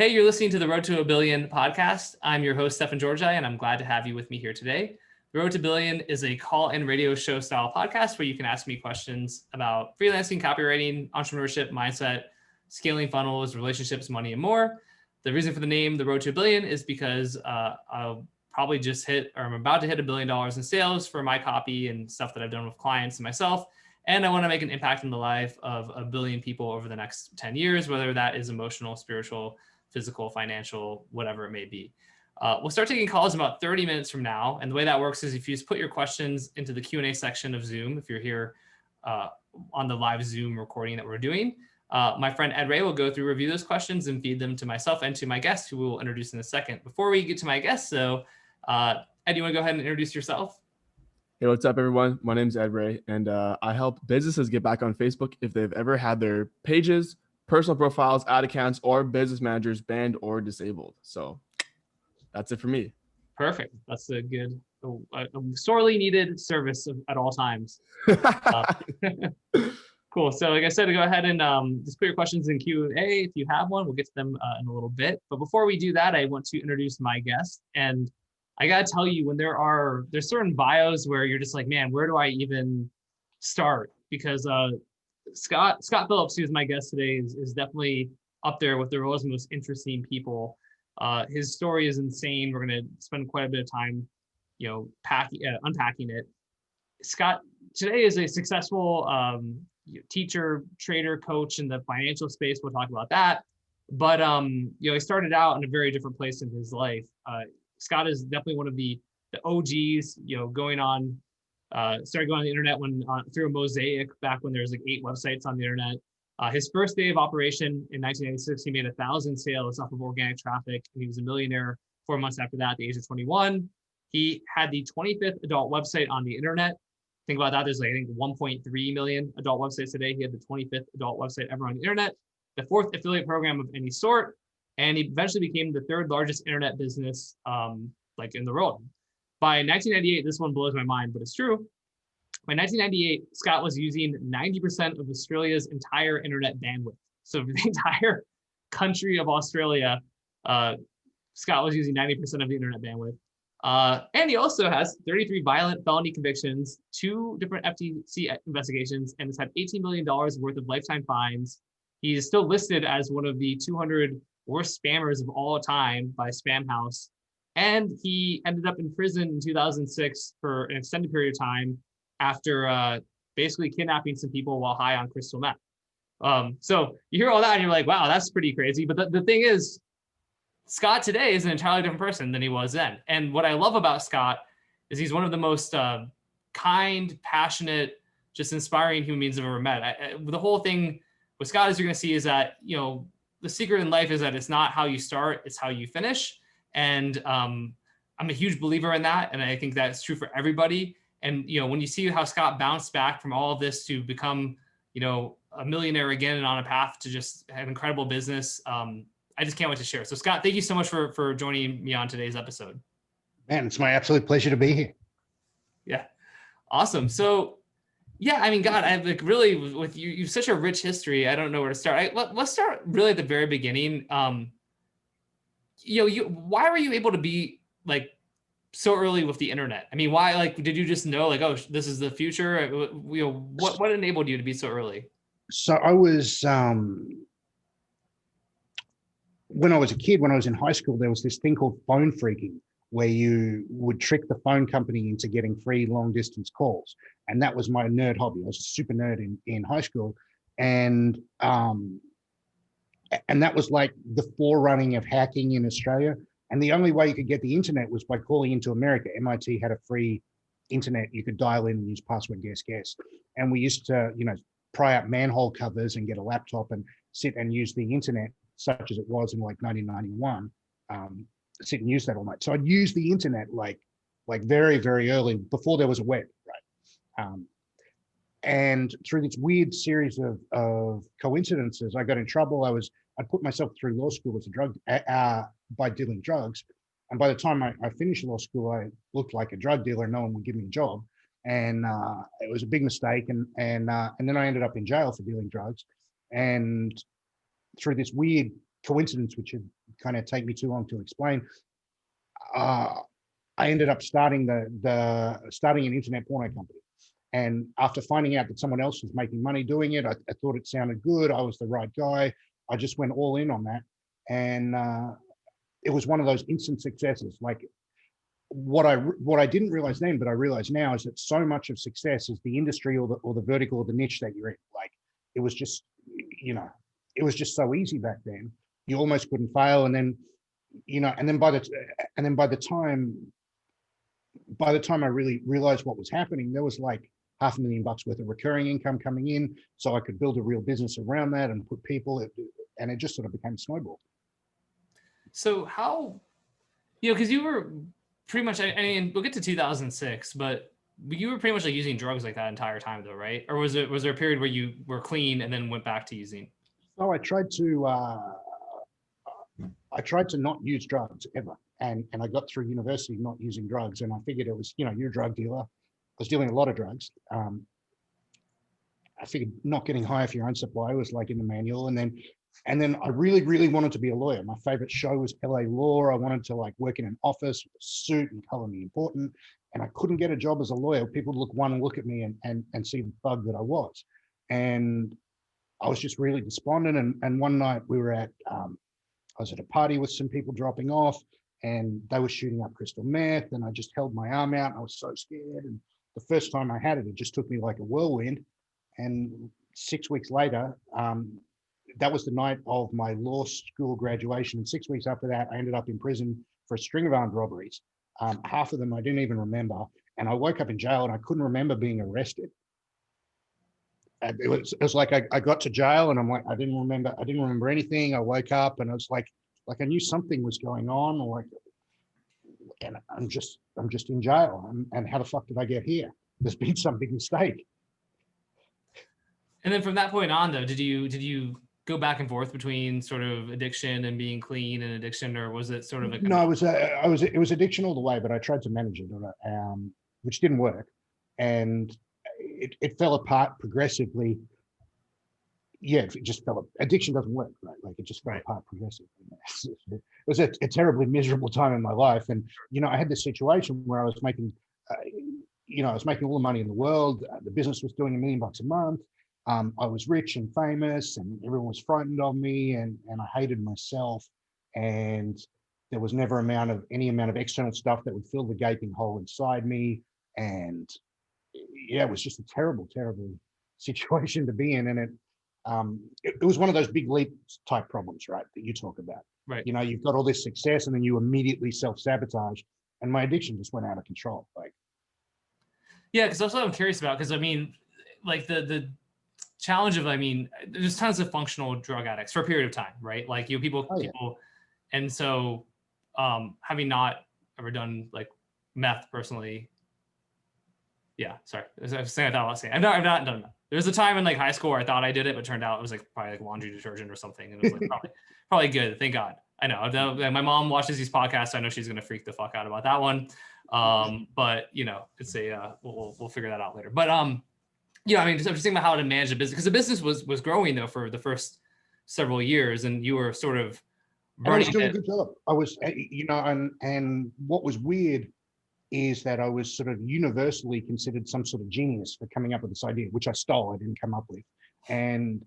Hey, you're listening to the Road to a Billion podcast. I'm your host, Stefan Georgi, and I'm glad to have you with me here today. The Road to Billion is a call-in radio show style podcast where you can ask me questions about freelancing, copywriting, entrepreneurship, mindset, scaling funnels, relationships, money, and more. The reason for the name, The Road to a Billion, is because I'll probably just hit, or I'm about to hit $1 billion in sales for my copy and stuff that I've done with clients and myself. And I want to make an impact in the life of 1 billion people over the next 10 years, whether that is emotional, spiritual, physical, financial, whatever it may be. We'll start taking calls in about 30 minutes from now. And the way that works is if you just put your questions into the Q&A section of Zoom, if you're here on the live Zoom recording that we're doing, my friend Ed Ray will go through, review those questions and feed them to myself and to my guest, who we will introduce in a second. Before we get to my guest, though, Ed, you want to go ahead and introduce yourself? Hey, what's up, everyone? My name is Ed Ray, and I help businesses get back on Facebook if they've ever had their pages, personal profiles, ad accounts, or business managers banned or disabled. So that's it for me. Perfect. That's a good, a sorely needed service at all times. Cool. So like I said, go ahead and just put your questions in Q&A if you have one. We'll get to them in a little bit. But before we do that, I want to introduce my guest. And I got to tell you, when there's certain bios where you're just like, man, where do I even start? Because Scott Phillips, who's my guest today, is definitely up there with the world's most interesting people. His story is insane. We're going to spend quite a bit of time, unpacking it. Scott today is a successful teacher, trader, coach in the financial space. We'll talk about that. But he started out in a very different place in his life. Scott is definitely one of the OGs. Started going on the internet through a mosaic back when there was like 8 websites on the internet. His first day of operation in 1996, he made 1,000 sales off of organic traffic. He was a millionaire 4 months after that, at the age of 21. He had the 25th adult website on the internet. Think about that. There's like, I think 1.3 million adult websites today. He had the 25th adult website ever on the internet, the 4th affiliate program of any sort. And he eventually became the 3rd largest internet business in the world. By 1998, this one blows my mind, but it's true. By 1998, Scott was using 90% of Australia's entire internet bandwidth. So for the entire country of Australia, Scott was using 90% of the internet bandwidth. And he also has 33 violent felony convictions, 2 different FTC investigations, and has had $18 million worth of lifetime fines. He is still listed as one of the 200 worst spammers of all time by Spam House. And he ended up in prison in 2006 for an extended period of time after basically kidnapping some people while high on crystal meth. So you hear all that and you're like, wow, that's pretty crazy. But the thing is, Scott today is an entirely different person than he was then. And what I love about Scott is he's one of the most kind, passionate, just inspiring human beings I've ever met. The whole thing with Scott, as you're going to see, is that, the secret in life is that it's not how you start, it's how you finish. And I'm a huge believer in that. And I think that's true for everybody. And, when you see how Scott bounced back from all of this to become, a millionaire again and on a path to just an incredible business, I just can't wait to share. So Scott, thank you so much for joining me on today's episode. Man, it's my absolute pleasure to be here. Yeah. Awesome. So yeah, I mean, God, I really with you, you've such a rich history. I don't know where to start. Let's start really at the very beginning. Why were you able to be so early with the internet? I mean, why, did you just know oh, this is the future? What enabled you to be so early? So I was, when I was a kid, when I was in high school, there was this thing called phone freaking, where you would trick the phone company into getting free long distance calls. And that was my nerd hobby. I was a super nerd in high school. And that was like the forerunning of hacking in Australia. And the only way you could get the internet was by calling into America. MIT had a free internet. You could dial in and use password guess. And we used to, pry out manhole covers and get a laptop and sit and use the internet, such as it was in 1991. Sit and use that all night. So I'd use the internet like very, very early, before there was a web, right? And through this weird series of coincidences, I got in trouble. I put myself through law school as a drug by dealing drugs. And by the time I finished law school, I looked like a drug dealer. No one would give me a job. And it was a big mistake. And then I ended up in jail for dealing drugs. And through this weird coincidence, which had kind of take me too long to explain. I ended up starting starting an internet porno company. And after finding out that someone else was making money doing it, I thought it sounded good. I was the right guy. I just went all in on that. And it was one of those instant successes. Like what I didn't realize then, but I realize now, is that so much of success is the industry or the vertical or the niche that you're in. Like it was just, it was just so easy back then. You almost couldn't fail. And then, and then by the time I really realized what was happening, there was like $500,000 worth of recurring income coming in, so I could build a real business around that and put people, and it just sort of became a snowball. So how, because you were pretty much, I mean, we'll get to 2006, but you were pretty much like using drugs like that entire time though, right? Or was there a period where you were clean and then went back to using? So I tried to not use drugs ever. And I got through university not using drugs. And I figured it was, you're a drug dealer. I was dealing a lot of drugs. I figured not getting high off your own supply was like in the manual. And then I really, really wanted to be a lawyer. My favorite show was LA Law. I wanted to like work in an office with a suit and color me important. And I couldn't get a job as a lawyer. People would look at me and see the thug that I was. And I was just really despondent. And one night I was at a party with some people dropping off, and they were shooting up crystal meth, and I just held my arm out. And I was so scared. And the first time I had it, it just took me like a whirlwind. And 6 weeks later, that was the night of my law school graduation. And 6 weeks after that, I ended up in prison for a string of armed robberies. Half of them I didn't even remember. And I woke up in jail and I couldn't remember being arrested. And it was like I got to jail and I'm like, I didn't remember anything. I woke up and I was like I knew something was going on, and I'm just in jail. And how the fuck did I get here? There's been some big mistake. And then from that point on though, did you go back and forth between sort of addiction and being clean and addiction, or was it sort of like? No, it was addiction all the way, but I tried to manage it, which didn't work. And it fell apart progressively. Yeah, it just fell. Addiction doesn't work, right? Like it just fell apart progressively. It was a terribly miserable time in my life, and I had this situation where I was making, I was making all the money in the world. The business was doing $1 million a month. I was rich and famous, and everyone was frightened of me, and I hated myself. And there was never any amount of external stuff that would fill the gaping hole inside me. And yeah, it was just a terrible, terrible situation to be in. And it was one of those big leap type problems, right, that you talk about. Right. You've got all this success and then you immediately self-sabotage, and my addiction just went out of control. Like, yeah, because that's what I'm curious about. Because I mean, like the challenge of, there's tons of functional drug addicts for a period of time, right? Like people, and so having not ever done like meth personally. Yeah, sorry. I was saying I thought I was saying. I've not done that. There was a time in like high school where I thought I did it, but turned out it was like probably like laundry detergent or something. And it was like probably good. Thank God. I know. My mom watches these podcasts. So I know she's gonna freak the fuck out about that one. But it's we'll figure that out later. But I'm just thinking about how to manage a business, because the business was growing though for the first several years, and you were sort of running. I was doing a good job. I was, and what was weird is that I was sort of universally considered some sort of genius for coming up with this idea, which I stole. I didn't come up with. And,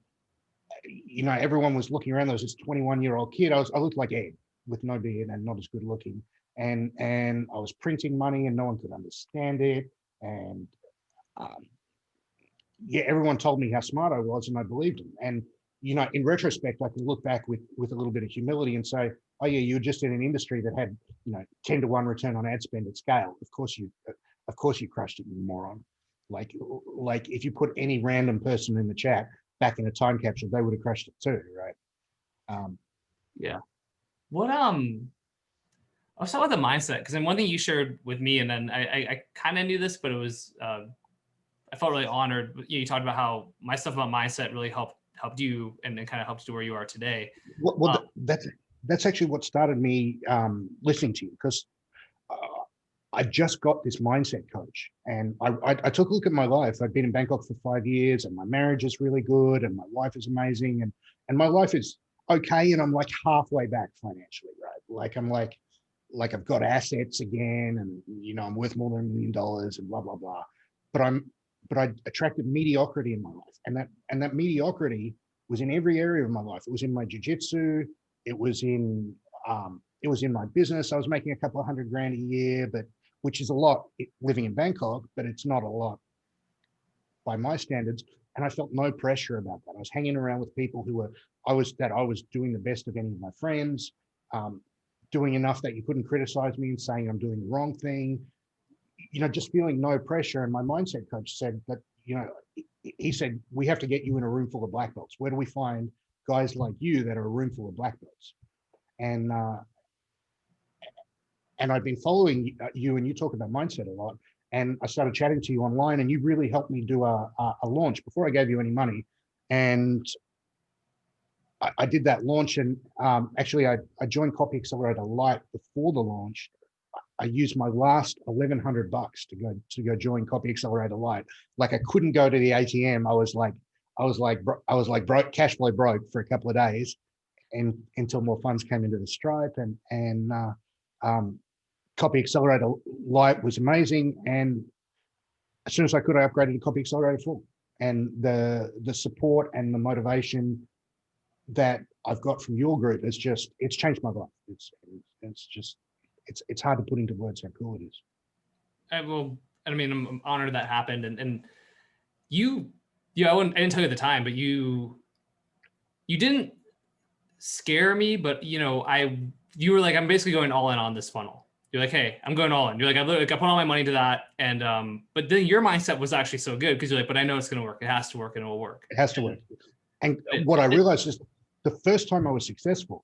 everyone was looking around. There was this 21-year-old kid. I looked like Ed with no beard and not as good looking. And I was printing money and no one could understand it. And everyone told me how smart I was and I believed them. And, in retrospect, I can look back with a little bit of humility and say, oh yeah, you were just in an industry that had 10-to-1 return on ad spend at scale. Of course you crushed it, you moron. Like if you put any random person in the chat back in a time capsule, they would have crushed it too, right? Yeah. What I'll start with the mindset, because then one thing you shared with me, and then I kind of knew this, but it was I felt really honored. You talked about how my stuff about mindset really helped you and kind of helped you where you are today. Well, that's actually what started me listening to you, because I just got this mindset coach, and I took a look at my life. I've been in Bangkok for 5 years, and my marriage is really good, and my wife is amazing, and my life is, okay, and I'm like halfway back financially, right? Like I've got assets again, and I'm worth more than $1 million and blah blah blah. But I attracted mediocrity in my life, and that mediocrity was in every area of my life. It was in my jiu-jitsu, it was in my business. I was making a couple of $100,000 a year, but which is a lot living in Bangkok, but it's not a lot by my standards. And I felt no pressure about that. I was hanging around with people who I was doing the best of any of my friends, doing enough that you couldn't criticize me and saying I'm doing the wrong thing, just feeling no pressure. And my mindset coach said that, he said, we have to get you in a room full of black belts. Where do we find guys like you that are a room full of black belts? And I've been following you, and you talk about mindset a lot. And I started chatting to you online, and you really helped me do a launch before I gave you any money. And I did that launch, and actually I joined Copy Accelerator Lite before the launch. I used my last $1,100 to go join Copy Accelerator Lite. Like I couldn't go to the ATM. I was like broke, cash flow broke for a couple of days, and until more funds came into the Stripe, and Copy Accelerator Lite was amazing. And as soon as I could, I upgraded to Copy Accelerator Full. And the support and the motivation that I've got from your group it's changed my life. It's hard to put into words how cool it is. I'm honored that happened. And you, I didn't tell you at the time, but you didn't scare me, but you were like, I'm basically going all in on this funnel. You're like, hey, I'm going all in. You're like, I put all my money to that. And, but then your mindset was actually so good because you're like, but I know it's going to work. It has to work and it will work. It has to work. And what I realized is the first time I was successful,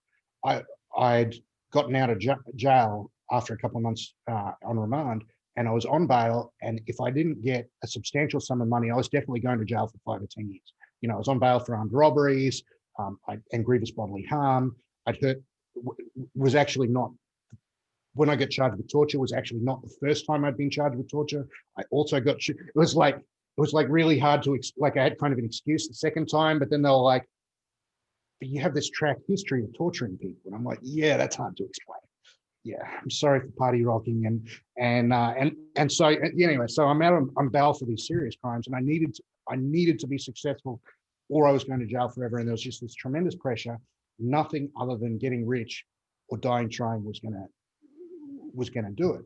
I'd gotten out of jail after a couple of months on remand, and I was on bail. And if I didn't get a substantial sum of money, I was definitely going to jail for 5 or 10 years. I was on bail for armed robberies and grievous bodily harm. Was actually not, when I got charged with torture, was actually not the first time I'd been charged with torture. I also got, it was like really hard to, like I had kind of an excuse the second time, but then they were like, but you have this track history of torturing people. And I'm like, yeah, that's hard to explain. Yeah, I'm sorry for party rocking. And so anyway, so I'm out on bail for these serious crimes, and I needed to be successful or I was going to jail forever. And there was just this tremendous pressure. Nothing other than getting rich or dying trying was going to do it.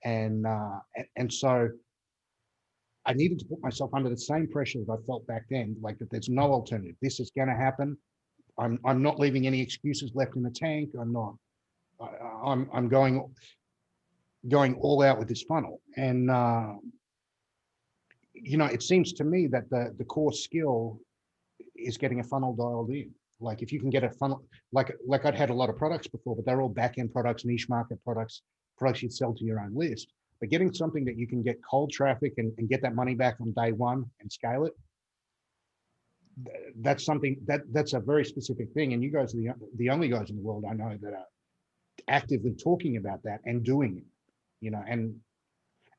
And so I needed to put myself under the same pressure that I felt back then, like that there's no alternative. This is going to happen. I'm not leaving any excuses left in the tank. I'm going all out with this funnel. And it seems to me that the core skill is getting a funnel dialed in. Like if you can get a funnel, like I'd had a lot of products before, but they're all back-end products, niche market products you'd sell to your own list. But getting something that you can get cold traffic and get that money back on day one and scale it, that's something that's a very specific thing. And you guys are the only guys in the world I know that are actively talking about that and doing it,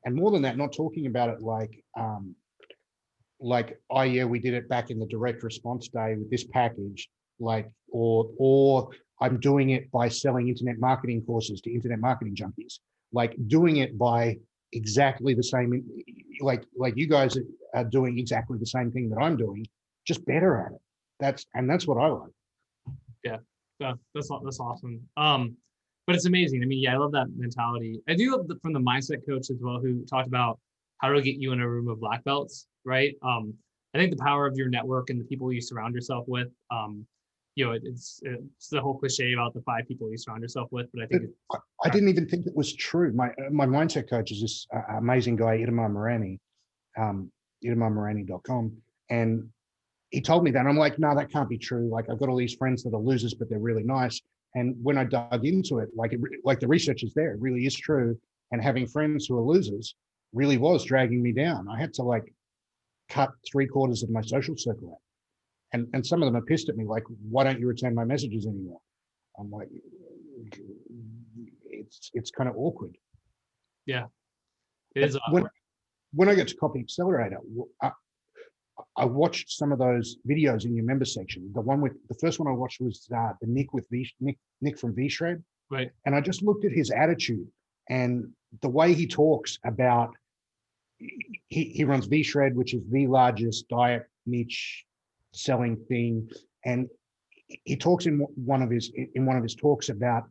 and more than that, not talking about it like, oh yeah, we did it back in the direct response day with this package, like, or I'm doing it by selling internet marketing courses to internet marketing junkies, like doing it by exactly the same, like you guys are doing exactly the same thing that I'm doing, just better at it. That's what I like. Yeah, that's awesome. But it's amazing. I mean, yeah, I love that mentality. I do love from the mindset coach as well, who talked about how to get you in a room of black belts, right? I think the power of your network and the people you surround yourself with, it's the whole cliche about the 5 people you surround yourself with, but I think I didn't even think it was true. My mindset coach is this amazing guy, Idamar Marani, idamarmarani.com. And he told me that, and I'm like, no, that can't be true. Like I've got all these friends that are losers, but they're really nice. And when I dug into it, like the research is there, it really is true. And having friends who are losers really was dragging me down. I had to like cut 3/4 of my social circle out. And some of them are pissed at me, like, why don't you return my messages anymore? I'm like, it's kind of awkward. Yeah, it is awkward. When I get to Copy Accelerator, I watched some of those videos in your member section. The first one I watched was the Nick from V-Shred. Right. And I just looked at his attitude and the way he talks about, he runs V-Shred, which is the largest diet niche selling thing. And he talks in one of his talks about,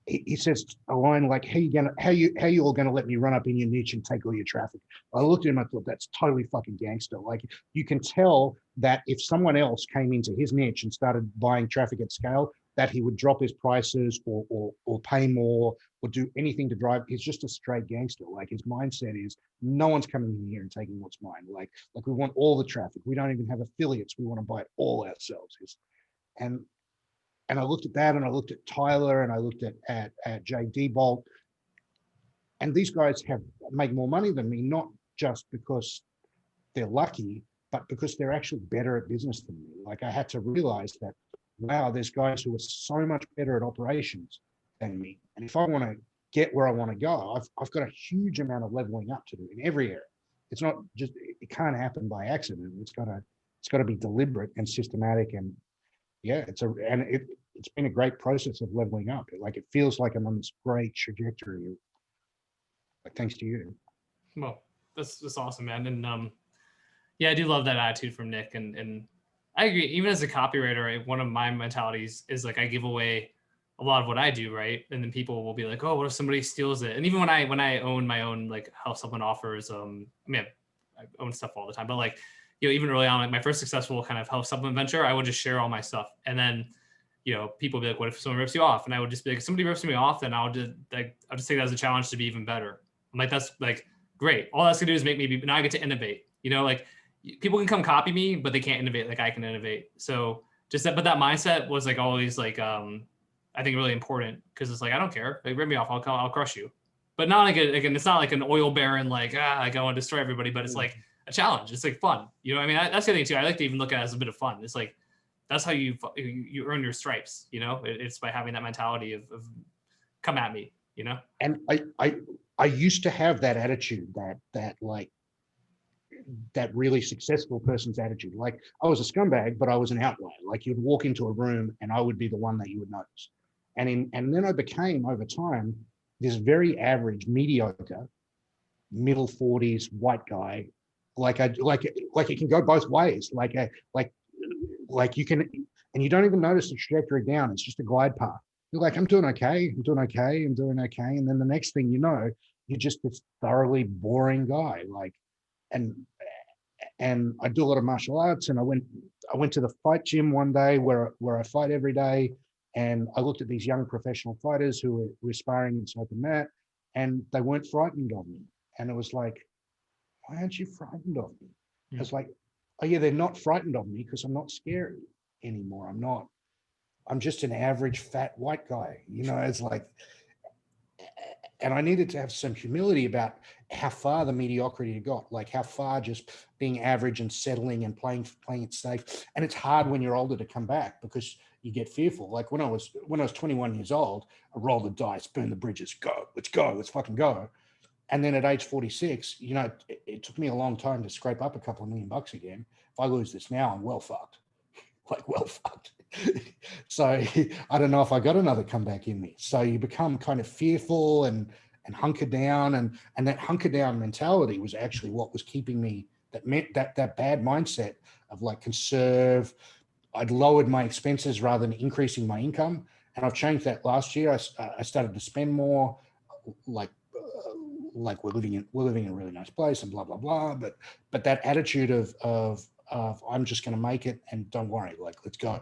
he says a line like, how you all gonna let me run up in your niche and take all your traffic? I looked at him, I thought, that's totally fucking gangster. Like, you can tell that if someone else came into his niche and started buying traffic at scale, that he would drop his prices or pay more or do anything to drive. He's just a straight gangster. Like, his mindset is, no one's coming in here and taking what's mine. Like we want all the traffic. We don't even have affiliates. We want to buy it all ourselves. And I looked at that, and I looked at Tyler, and I looked at JD Bolt, and these guys make more money than me, not just because they're lucky, but because they're actually better at business than me. Like, I had to realize that, wow, there's guys who are so much better at operations than me. And if I want to get where I want to go, I've got a huge amount of leveling up to do in every area. It's not just, it can't happen by accident. It's got to be deliberate and systematic. And yeah, it's been a great process of leveling up. Like, it feels like I'm on this great trajectory. Like, thanks to you. Well, that's awesome, man. And yeah, I do love that attitude from Nick. And I agree. Even as a copywriter, right, one of my mentalities is like, I give away a lot of what I do, right? And then people will be like, oh, what if somebody steals it? And even when I own my own, like, help someone offers, I mean, I own stuff all the time, but like, you know, even early on, like my first successful kind of health supplement venture, I would just share all my stuff. And then, you know, people would be like, what if someone rips you off? And I would just be like, if somebody rips me off, then I'll just take that as a challenge to be even better. I'm like, that's like, great. All that's gonna do is make me now I get to innovate, you know, like, people can come copy me, but they can't innovate like I can innovate. So but that mindset was like always like, I think really important, because it's like, I don't care. Like, rip me off, I'll crush you. But not like again, it's not like an oil baron, like, like I want to destroy everybody, but it's like a challenge. It's like fun. You know what I mean? That's the thing too. I like to even look at it as a bit of fun. It's like, that's how you earn your stripes, you know? It's by having that mentality of come at me, you know? And I used to have that attitude, that really successful person's attitude. Like, I was a scumbag, but I was an outlier. Like, you'd walk into a room and I would be the one that you would notice. And then I became, over time, this very average, mediocre, middle 40s white guy. Like it can go both ways. Like you can, and you don't even notice the trajectory down. It's just a glide path. You're like, I'm doing okay. And then the next thing you know, you're just this thoroughly boring guy. Like, and I do a lot of martial arts, and I went to the fight gym one day where I fight every day, and I looked at these young professional fighters who were sparring inside the mat, and they weren't frightened of me. And it was like, why aren't you frightened of me? Yeah. It's like, oh yeah, they're not frightened of me because I'm not scary anymore. I'm just an average fat white guy, you know. It's like, and I needed to have some humility about how far the mediocrity got, like how far just being average and settling and playing it safe. And it's hard when you're older to come back because you get fearful. Like when I was 21 years old, I rolled the dice, burn the bridges, let's fucking go. And then at age 46, you know, it took me a long time to scrape up a couple of $1 million again. If I lose this now, I'm well fucked. Like, well fucked. So I don't know if I got another comeback in me. So you become kind of fearful and hunker down, and that hunker down mentality was actually what was keeping me. That meant that bad mindset of like conserve. I'd lowered my expenses rather than increasing my income, and I've changed that last year. I started to spend more, like we're living in a really nice place and blah blah blah. But that attitude of I'm just going to make it and don't worry, like let's go.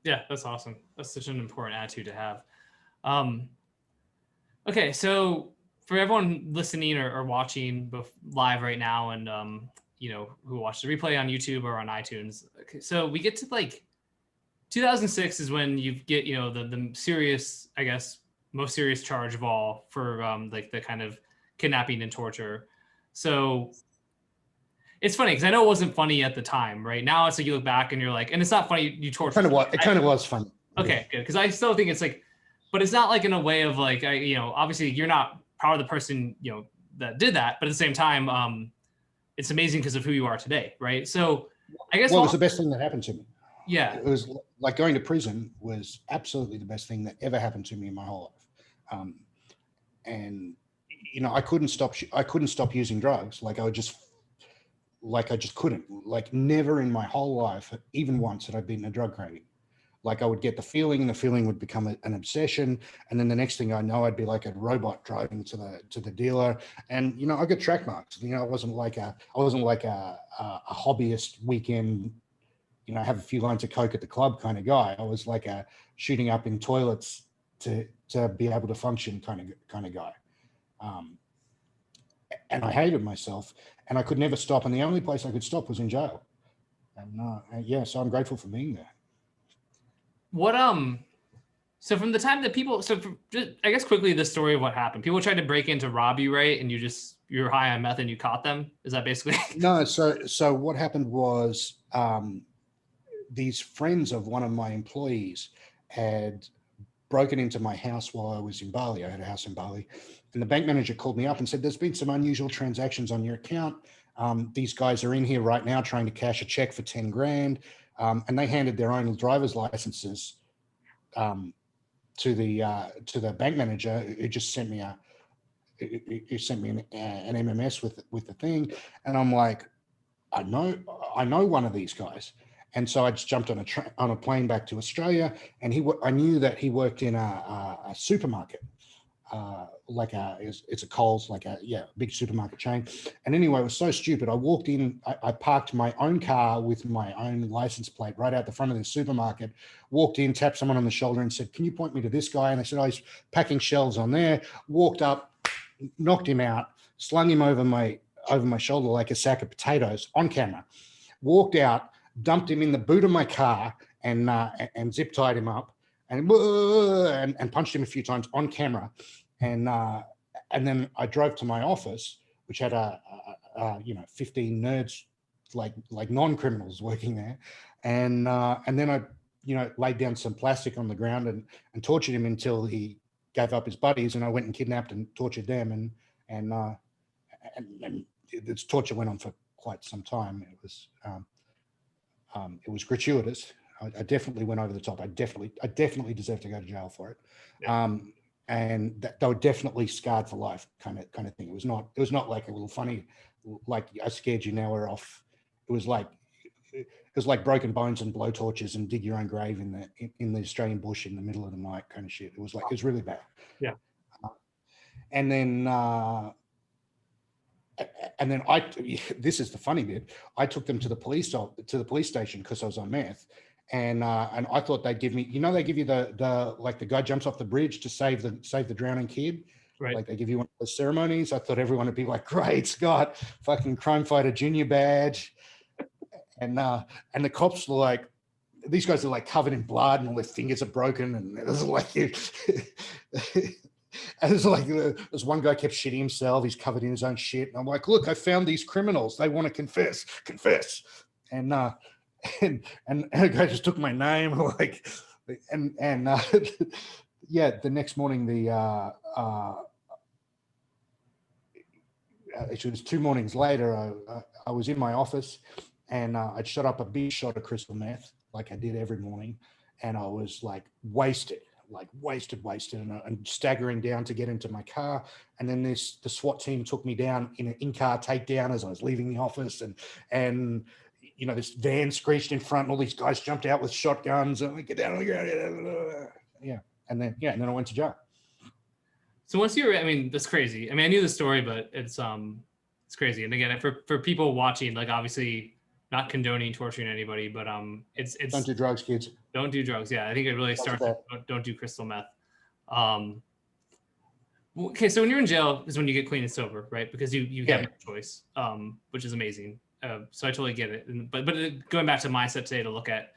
Yeah, that's awesome. That's such an important attitude to have. Okay, so for everyone listening or watching live right now, and you know, who watch the replay on YouTube or on iTunes, okay, so we get to like 2006 is when you get, you know, the serious, I guess, most serious charge of all for like the kind of kidnapping and torture. So it's funny because I know it wasn't funny at the time, right? Now it's like you look back and you're like, and it's not funny, you torture. It kind of was funny. Okay, good. Because I still think it's like, but it's not like in a way of like, you know, obviously you're not proud of the person, you know, that did that, but at the same time, it's amazing because of who you are today, right? So I guess Well, it was the best thing that happened to me. Yeah. It was like going to prison was absolutely the best thing that ever happened to me in my whole life. And I couldn't stop using drugs. Like I just couldn't. Like never in my whole life, even once, had I been in a drug craving. Like I would get the feeling, and the feeling would become an obsession, and then the next thing I know, I'd be like a robot driving to the dealer. And I got track marks. I wasn't like a hobbyist weekend, have a few lines of coke at the club kind of guy. I was like a shooting up in toilets to be able to function kind of guy. And I hated myself, and I could never stop. And the only place I could stop was in jail. And so I'm grateful for being there. What so from the time that I guess quickly the story of what happened. People tried to break in to rob you, right? And you're high on meth and you caught them. Is that basically? No. So what happened was these friends of one of my employees had broken into my house while I was in Bali. I had a house in Bali, and the bank manager called me up and said, "There's been some unusual transactions on your account. These guys are in here right now trying to cash a check for 10 grand." And they handed their own driver's licenses to the bank manager, who just sent me an MMS with the thing. And I'm like, I know one of these guys. And so I just jumped on a plane back to Australia, and I knew that he worked in a supermarket. It's a Coles, big supermarket chain. And anyway, it was so stupid. I walked in, I parked my own car with my own license plate right out the front of the supermarket, walked in, tapped someone on the shoulder and said, "Can you point me to this guy?" And they said, "Oh, he's packing shelves on there." Walked up, knocked him out, slung him over my shoulder like a sack of potatoes on camera, walked out, dumped him in the boot of my car and zip tied him up and punched him a few times on camera. And then I drove to my office, which had 15 nerds, like non-criminals working there. And then I, laid down some plastic on the ground and tortured him until he gave up his buddies. And I went and kidnapped and tortured them. And this torture went on for quite some time. It was gratuitous. I definitely went over the top. I definitely deserved to go to jail for it. Yeah. And they were definitely scarred for life kind of thing. It was not like a little funny, like I scared you, now we're off. It was like broken bones and blowtorches and dig your own grave in the Australian bush in the middle of the night kind of shit. It was really bad. Yeah. And then this is the funny bit. I took them to the police station because I was on meth. And I thought they'd give me, they give you the guy jumps off the bridge to save the drowning kid. Right. Like they give you one of those ceremonies. I thought everyone would be like, "Great, Scott, fucking crime fighter junior badge." And the cops were like, these guys are like covered in blood and all their fingers are broken. And it was like, and it's like this one guy kept shitting himself. He's covered in his own shit. And I'm like, "Look, I found these criminals. They want to confess. And the guy just took my name, the next morning, it was 2 mornings later, I was in my office and I'd shot up a big shot of crystal meth like I did every morning. And I was like wasted, and staggering down to get into my car. And then the SWAT team took me down in an in-car takedown as I was leaving the office, and this van screeched in front and all these guys jumped out with shotguns and get down on the ground. Yeah. And then I went to jail. So once that's crazy. I knew the story, but it's crazy. And again, for people watching, like obviously not condoning torturing anybody, but it's don't do drugs, kids. Don't do drugs. Yeah. I think it really starts with don't do crystal meth. Okay. So when you're in jail is when you get clean and sober, right? Because you have no choice, which is amazing. So I totally get it. But going back to mindset today to look at,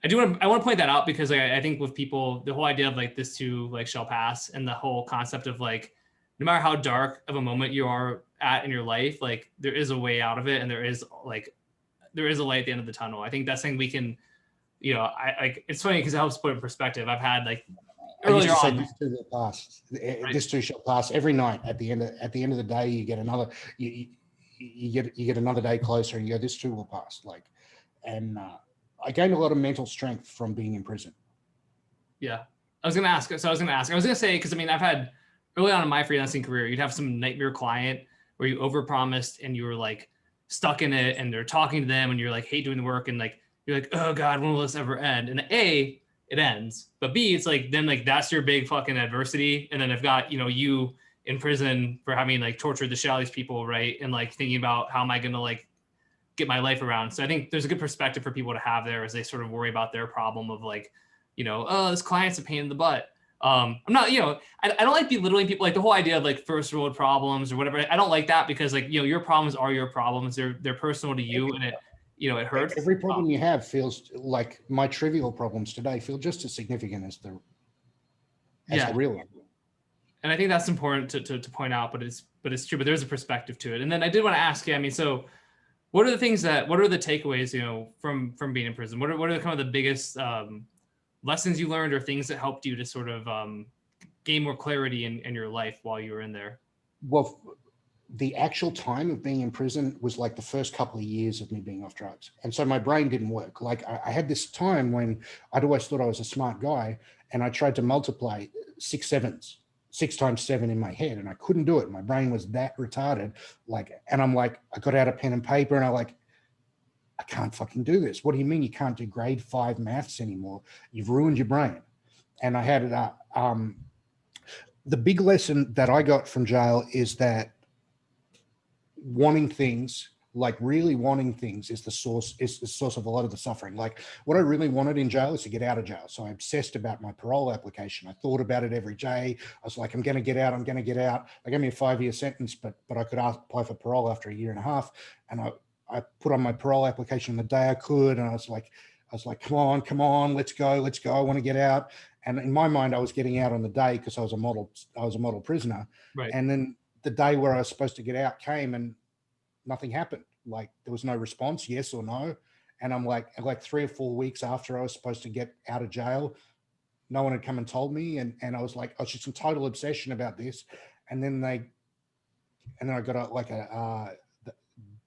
I want to point that out because I think with people, the whole idea of like this too shall pass, and the whole concept of like, no matter how dark of a moment you are at in your life, like there is a way out of it. And there is a light at the end of the tunnel. I think that's something we can, it's funny because it helps put it in perspective. I've had earlier on, this too will pass. This too shall pass. Every night at the end of the day, you get another, you get another day closer, and you go, this too will pass. Like, and I gained a lot of mental strength from being in prison. Yeah, I was gonna say, because I mean, I've had early on in my freelancing career, you'd have some nightmare client where you overpromised and you were like stuck in it, and they're talking to them, and you're like hate doing the work, and like you're like, oh God, when will this ever end? And A, it ends, but B, it's like then like that's your big fucking adversity, and then I've got you in prison for having like tortured the shit out of these people, right? And like thinking about how am I gonna like get my life around. So I think there's a good perspective for people to have there as they sort of worry about their problem of like, oh, this client's a pain in the butt. I'm not, I don't like belittling people, like the whole idea of like first world problems or whatever. I don't like that because like, your problems are your problems. They're personal to you, and it hurts. Every problem you have feels like my trivial problems today feel just as significant as the real one. And I think that's important to point out, but it's true, but there's a perspective to it. And then I did want to ask you, I mean, so what are the takeaways, from being in prison? What are kind of the biggest lessons you learned or things that helped you to sort of gain more clarity in your life while you were in there? Well, the actual time of being in prison was like the first couple of years of me being off drugs. And so my brain didn't work. Like I had this time when I'd always thought I was a smart guy, and I tried to multiply 6 times 7 in my head, and I couldn't do it. My brain was that retarded. And I'm like, I got out a pen and paper, and I can't fucking do this. What do you mean you can't do grade 5 maths anymore? You've ruined your brain. And I had the big lesson that I got from jail is that wanting things, like really wanting things, is the source of a lot of the suffering. Like what I really wanted in jail is to get out of jail. So I obsessed about my parole application. I thought about it every day. I was like, I'm going to get out. They gave me a 5-year sentence, but I could apply for parole after a year and a half. And I put on my parole application the day I could. And I was like, come on, let's go. I want to get out. And in my mind, I was getting out on the day because I was a model prisoner. Right. And then the day where I was supposed to get out came, and nothing happened. Like there was no response, yes or no. And I'm like 3 or 4 weeks after I was supposed to get out of jail, no one had come and told me. And I was just in total obsession about this. And then I got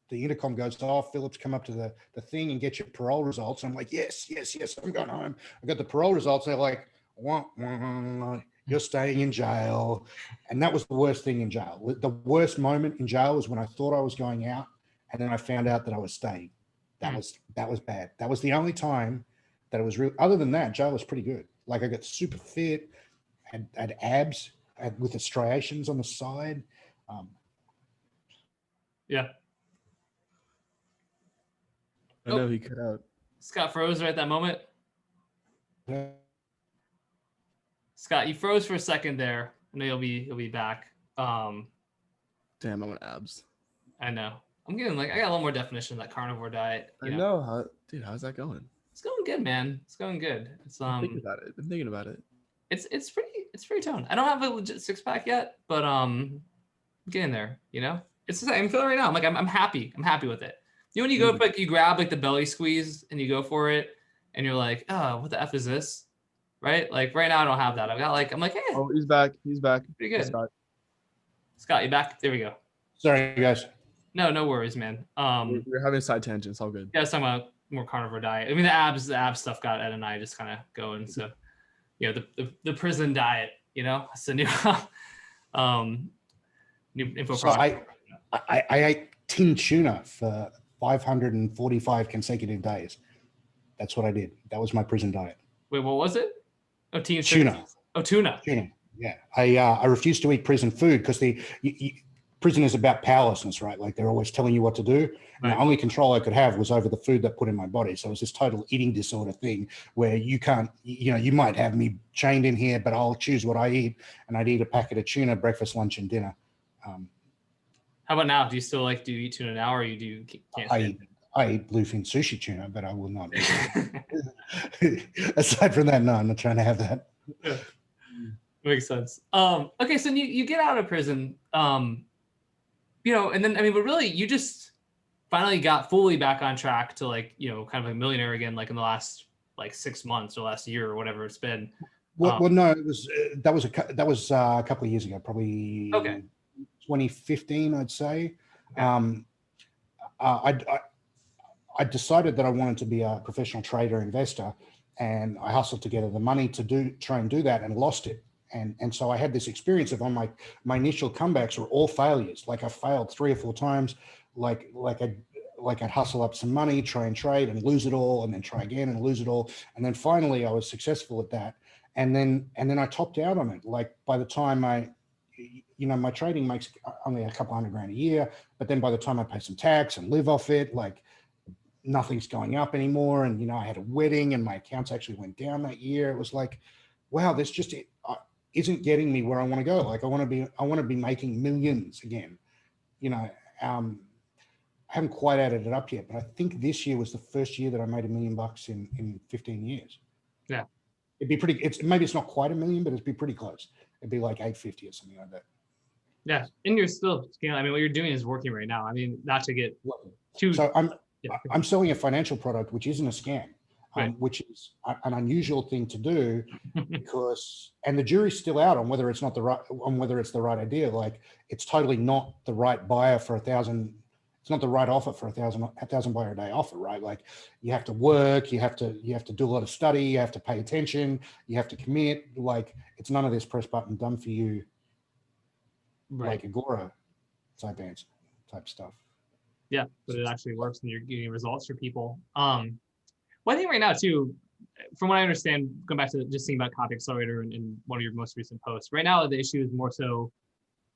the intercom goes off. Phillips, come up to the thing and get your parole results. And I'm like, yes, I'm going home. I got the parole results. They're like, you're staying in jail. And that was the worst thing in jail. The worst moment in jail was when I thought I was going out, and then I found out that I was staying. That was bad. That was the only time that it was real. Other than that, jail was pretty good. Like I got super fit, had abs with the striations on the side. Yeah. I know he cut out. Scott froze right at that moment. Yeah. Scott, you froze for a second there. I know you'll be back. Damn, I want abs. I know. I got a little more definition of that carnivore diet. I know. How's that going? It's going good, man. It's going good. I'm thinking about it. It's pretty toned. I don't have a legit 6-pack yet, but I'm getting there. It's the same. I'm feeling right now. I'm happy. I'm happy with it. When you go you grab like the belly squeeze and you go for it, and you're like, oh, what the F is this? Right? Like right now I don't have that. I'm like, hey. Oh, he's back. Pretty good. Scott, you back? There we go. Sorry, guys. No worries, man. We're having a side tangent. It's all good. Yeah, I was talking about more carnivore diet. I mean, the abs stuff got Ed and I just kind of going. So, the prison diet, it's a new new info product. I ate tin tuna for 545 consecutive days. That's what I did. That was my prison diet. Wait, what was it? Oh, tuna. Oh, tuna. Yeah. I refused to eat prison food because prison is about powerlessness, right? Like they're always telling you what to do. And the only control I could have was over the food that put in my body. So it was this total eating disorder thing where you can't, you might have me chained in here, but I'll choose what I eat. And I'd eat a packet of tuna, breakfast, lunch, and dinner. How about now? Do you eat tuna now, or you can't? I eat bluefin sushi tuna, but I will not eat. Aside from that, no, I'm not trying to have that. Yeah. Makes sense. Okay, so you get out of prison, and then but really you just finally got fully back on track to kind of a millionaire again, like in the last 6 months or last year or whatever it's been. Well, no, it was that was a couple of years ago, probably. Okay. 2015, I'd say. Okay. I decided that I wanted to be a professional trader investor, and I hustled together the money to try and do that, and lost it. And so I had this experience of on my initial comebacks were all failures. Like I failed 3 or 4 times, like I'd hustle up some money, try and trade and lose it all, and then try again and lose it all. And then finally I was successful at that. And then I topped out on it. Like by the time my trading makes only a couple $100,000 a year, but then by the time I pay some tax and live off it, like nothing's going up anymore. And, I had a wedding and my accounts actually went down that year. It was like, wow, this just isn't getting me where I want to go. Like I want to be making millions again. I haven't quite added it up yet, but I think this year was the first year that I made $1 million in 15 years. Yeah. It'd be pretty, maybe it's not quite $1 million, but it'd be pretty close. It'd be like 850 or something like that. Yeah. And you're still scaling. I mean, what you're doing is working right now. I mean, not to get too. So I'm selling a financial product, which isn't a scam, right. Which is an unusual thing to do because, and the jury's still out on whether it's the right idea. Like it's totally not the right buyer for 1,000. It's not the right offer for 1,000 buyer a day offer, right? Like you have to work, you have to do a lot of study, you have to pay attention, you have to commit. Like it's none of this press button done for you, right. Like Agora type stuff. Yeah, but it actually works and you're getting results for people. One thing right now too, from what I understand, going back to just thinking about Copy Accelerator and one of your most recent posts, right now the issue is more so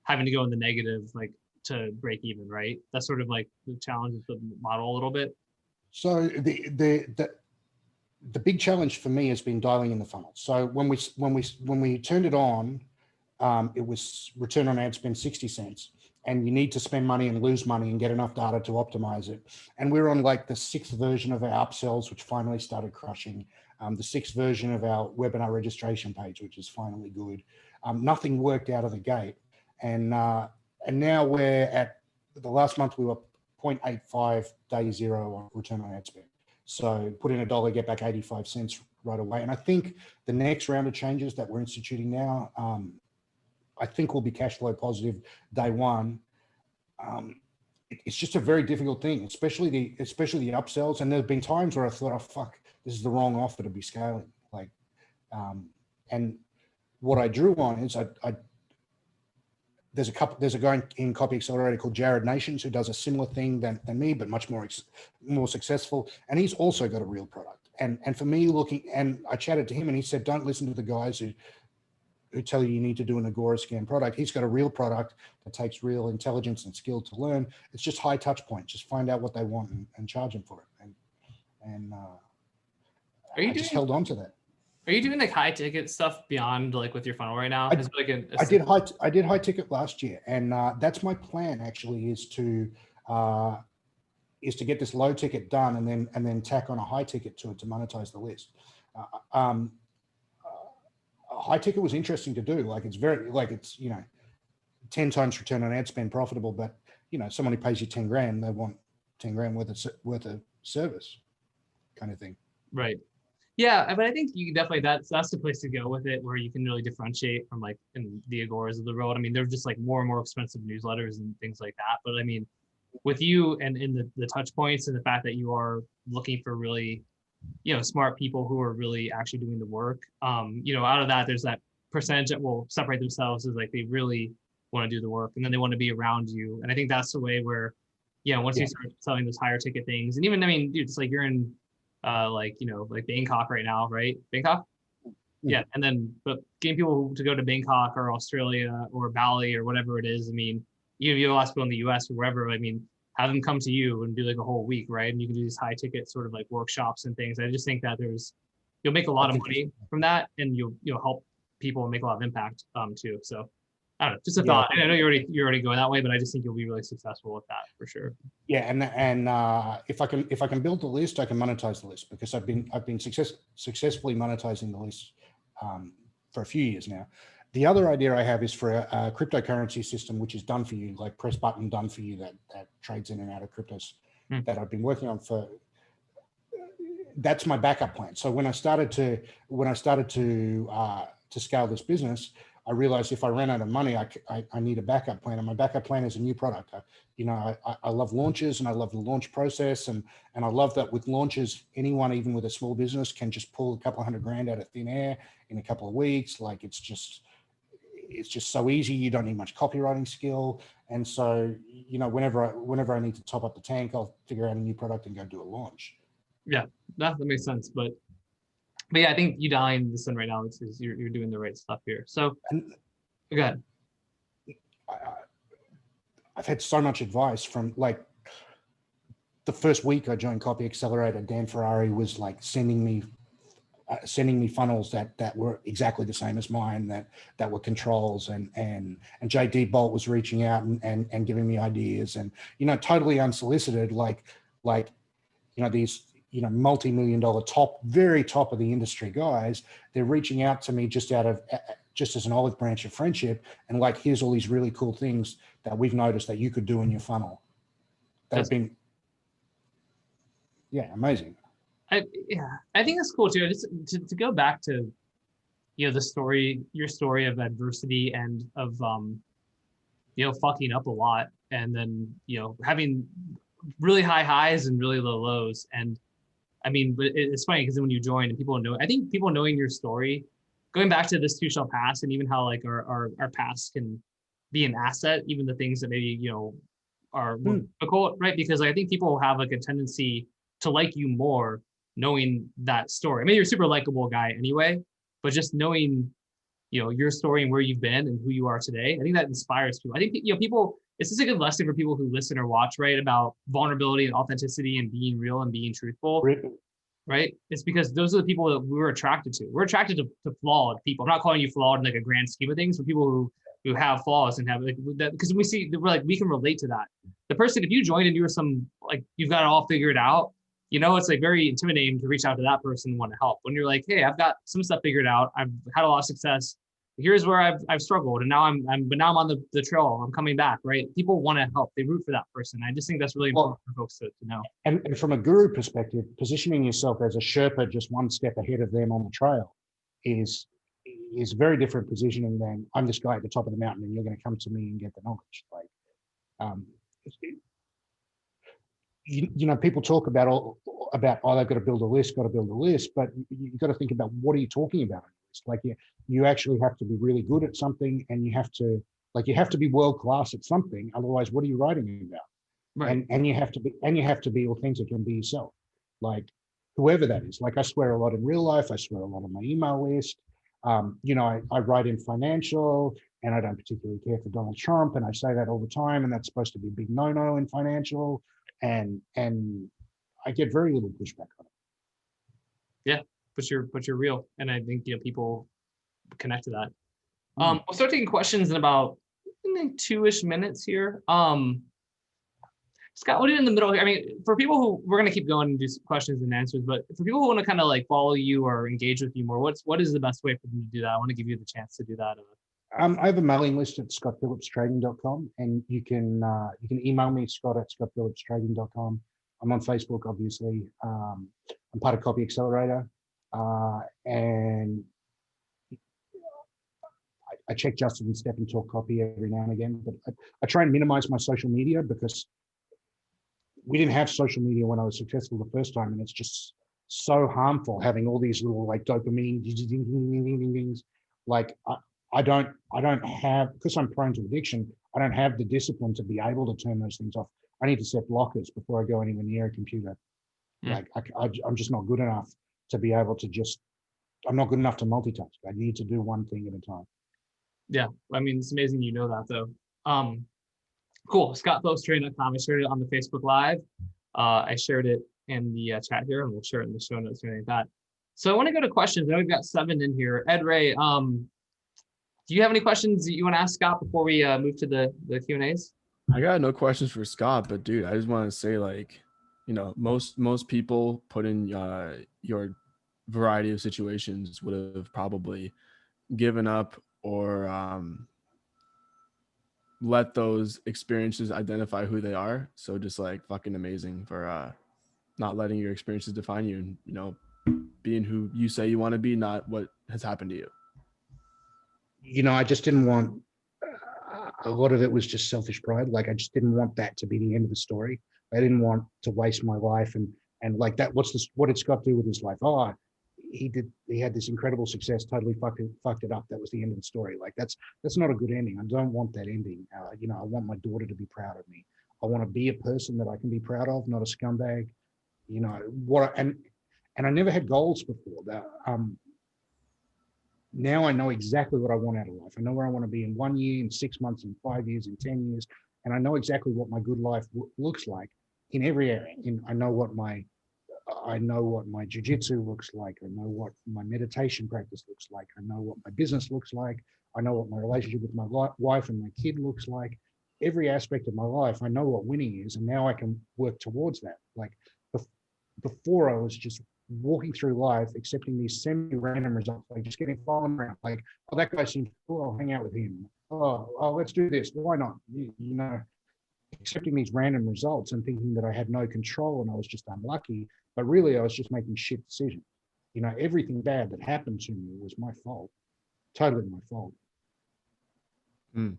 having to go in the negative, like to break even, right? That's sort of like the challenge of the model a little bit. So the big challenge for me has been dialing in the funnel. So when we turned it on, it was return on ad spend 60 cents. And you need to spend money and lose money and get enough data to optimize it. And we're on like the 6th version of our upsells, which finally started crushing. The 6th version of our webinar registration page, which is finally good. Nothing worked out of the gate. And now we're at the last month, we were 0.85 day zero on return on ad spend. So put in $1, get back 85 cents right away. And I think the next round of changes that we're instituting now, I think we'll be cash flow positive day one. It's just a very difficult thing, especially the upsells. And there've been times where I thought, oh fuck, this is the wrong offer to be scaling. Like, and what I drew on is there's a guy in Copy Accelerator called Jared Nations who does a similar thing than me, but much more successful. And he's also got a real product. And for me and I chatted to him and he said, don't listen to the guys who tell you need to do an Agora scan product. He's got a real product that takes real intelligence and skill to learn. It's just high touch points. Just find out what they want and charge them for it. And I just held on to that. Are you doing like high ticket stuff beyond like with your funnel right now? I did high ticket last year, and that's my plan actually is to get this low ticket done and then tack on a high ticket to it to monetize the list. High ticket was interesting to do. Like it's 10 times return on ad spend profitable, but someone who pays you 10 grand, they want 10 grand worth of service kind of thing. Right. Yeah. But I think you definitely, that's the place to go with it, where you can really differentiate from like in the Agoras of the world. I mean, they're just like more and more expensive newsletters and things like that. But I mean, with you and in the touch points and the fact that you are looking for really smart people who are really actually doing the work. Out of that, there's that percentage that will separate themselves as like they really want to do the work, and then they want to be around you. And I think that's the way where, once you start selling those higher ticket things, and even, I mean, dude, it's like you're in like Bangkok right now, right? Bangkok? Yeah. And then, but getting people to go to Bangkok or Australia or Bali or whatever it is, I mean, you have people in the US or wherever, I mean, have them come to you and do like a whole week, right? And you can do these high ticket sort of like workshops and things. I just think that you'll make a lot of money from that, and you'll help people make a lot of impact too. So I don't know, just a thought. And I know you're already going that way, but I just think you'll be really successful with that for sure. Yeah, and if I can build the list, I can monetize the list, because I've been successfully monetizing the list for a few years now. The other idea I have is for a cryptocurrency system, which is done for you, like press button done for you, that trades in and out of cryptos that I've been working on for. That's my backup plan. So when I started to scale this business, I realized if I ran out of money, I need a backup plan, and my backup plan is a new product. I love launches, and I love the launch process, and I love that with launches, anyone, even with a small business, can just pull a couple $100,000 out of thin air in a couple of weeks. Like it's just so easy. You don't need much copywriting skill, and so whenever I need to top up the tank, I'll figure out a new product and go do a launch. Yeah, that makes sense. But yeah, I think you dialing this in right now is you're doing the right stuff here. So go ahead. I've had so much advice from, like, the first week I joined Copy Accelerator, Dan Ferrari was like sending me funnels that were exactly the same as mine, that were controls, and JD Bolt was reaching out and giving me ideas, and totally unsolicited, like these multi-million-dollar very top of the industry guys, they're reaching out to me just as an olive branch of friendship, and like, here's all these really cool things that we've noticed that you could do in your funnel. That's been amazing. I think that's cool too. Just to go back to your story of adversity and of fucking up a lot, and then having really high highs and really low lows. And I mean, but it's funny because when you join and people know, I think people knowing your story, going back to this too shall pass, and even how like our past can be an asset, even the things that maybe are difficult, right? Because I think people have like a tendency to like you more knowing that story. I mean, you're a super likable guy anyway, but just knowing your story and where you've been and who you are today, I think that inspires people. I think people, it's just a good lesson for people who listen or watch, right, about vulnerability and authenticity and being real and being truthful, right? It's because those are the people that we're attracted to. We're attracted to flawed people. I'm not calling you flawed in like a grand scheme of things, but people who have flaws and have like that, because we're like, we can relate to that. The person, if you joined and you were you've got it all figured out, it's like very intimidating to reach out to that person and want to help. When you're like, hey, I've got some stuff figured out, I've had a lot of success, here's where I've struggled, and now I'm on the trail, I'm coming back, right? People want to help, they root for that person. I just think that's really important for folks to know. And from a guru perspective, positioning yourself as a Sherpa just one step ahead of them on the trail is very different positioning than I'm this guy at the top of the mountain and you're going to come to me and get the knowledge. Like, people talk about they've got to build a list, but you've got to think about, what are you talking about on the list? Like, you actually have to be really good at something, and you have to be world class at something. Otherwise, what are you writing about? Right. And you have to be authentic and be yourself. Like, whoever that is. Like, I swear a lot in real life. I swear a lot on my email list. I write in financial, and I don't particularly care for Donald Trump, and I say that all the time, and that's supposed to be a big no-no in financial, and I get very little pushback on it. Yeah, but you're real, and I think people connect to that. We'll start taking questions in about 2-ish minutes here. Scott, what are you in the middle here? I mean, for people who, we're going to keep going and do some questions and answers, but for people who want to kind of like follow you or engage with you more, what is the best way for them to do that? I want to give you the chance to do that. I have a mailing list at scottphillipstrading.com, and you can email me, scott@scottphillipstrading.com. I'm on Facebook, obviously. I'm part of Copy Accelerator, and I check Justin and Stefan talk copy every now and again, but I try and minimize my social media, because we didn't have social media when I was successful the first time, and it's just so harmful having all these little like dopamine things. Like, I don't have, because I'm prone to addiction, I don't have the discipline to be able to turn those things off. I need to set blockers before I go anywhere near a computer. Like, I'm just not good enough to be able to I'm not good enough to multitask. I need to do one thing at a time. Yeah, I mean, it's amazing you know that though. Cool, scottphillipstrading.com. I shared it on the Facebook Live. I shared it in the chat here, and we'll share it in the show notes or anything like that. So I want to go to questions. I know we've got 7 in here. Ed Ray, do you have any questions that you want to ask Scott before we move to the Q&As? I got no questions for Scott, but dude, I just want to say, like, most people put in your variety of situations would have probably given up or let those experiences identify who they are. So just like fucking amazing for not letting your experiences define you, and being who you say you want to be, not what has happened to you. I just didn't want, a lot of it was just selfish pride. Like, I just didn't want that to be the end of the story. I didn't want to waste my life and like that. What did Scott do with his life? Oh, he had this incredible success, totally fucked it up. That was the end of the story. Like, that's not a good ending. I don't want that ending. I want my daughter to be proud of me. I want to be a person that I can be proud of, not a scumbag. And I never had goals before that. Now I know exactly what I want out of life. I know where I want to be in 1 year, in 6 months, in 5 years, in 10 years. And I know exactly what my good life looks like in every area. I know what my jiu-jitsu looks like. I know what my meditation practice looks like. I know what my business looks like. I know what my relationship with my wife and my kid looks like. Every aspect of my life, I know what winning is. And now I can work towards that. Like, before, I was just walking through life, accepting these semi-random results, like just getting followed around. Like, oh, that guy seems cool, I'll hang out with him. Oh, let's do this. Why not? Accepting these random results and thinking that I had no control and I was just unlucky. But really, I was just making shit decisions. Everything bad that happened to me was my fault. Totally my fault. Mm.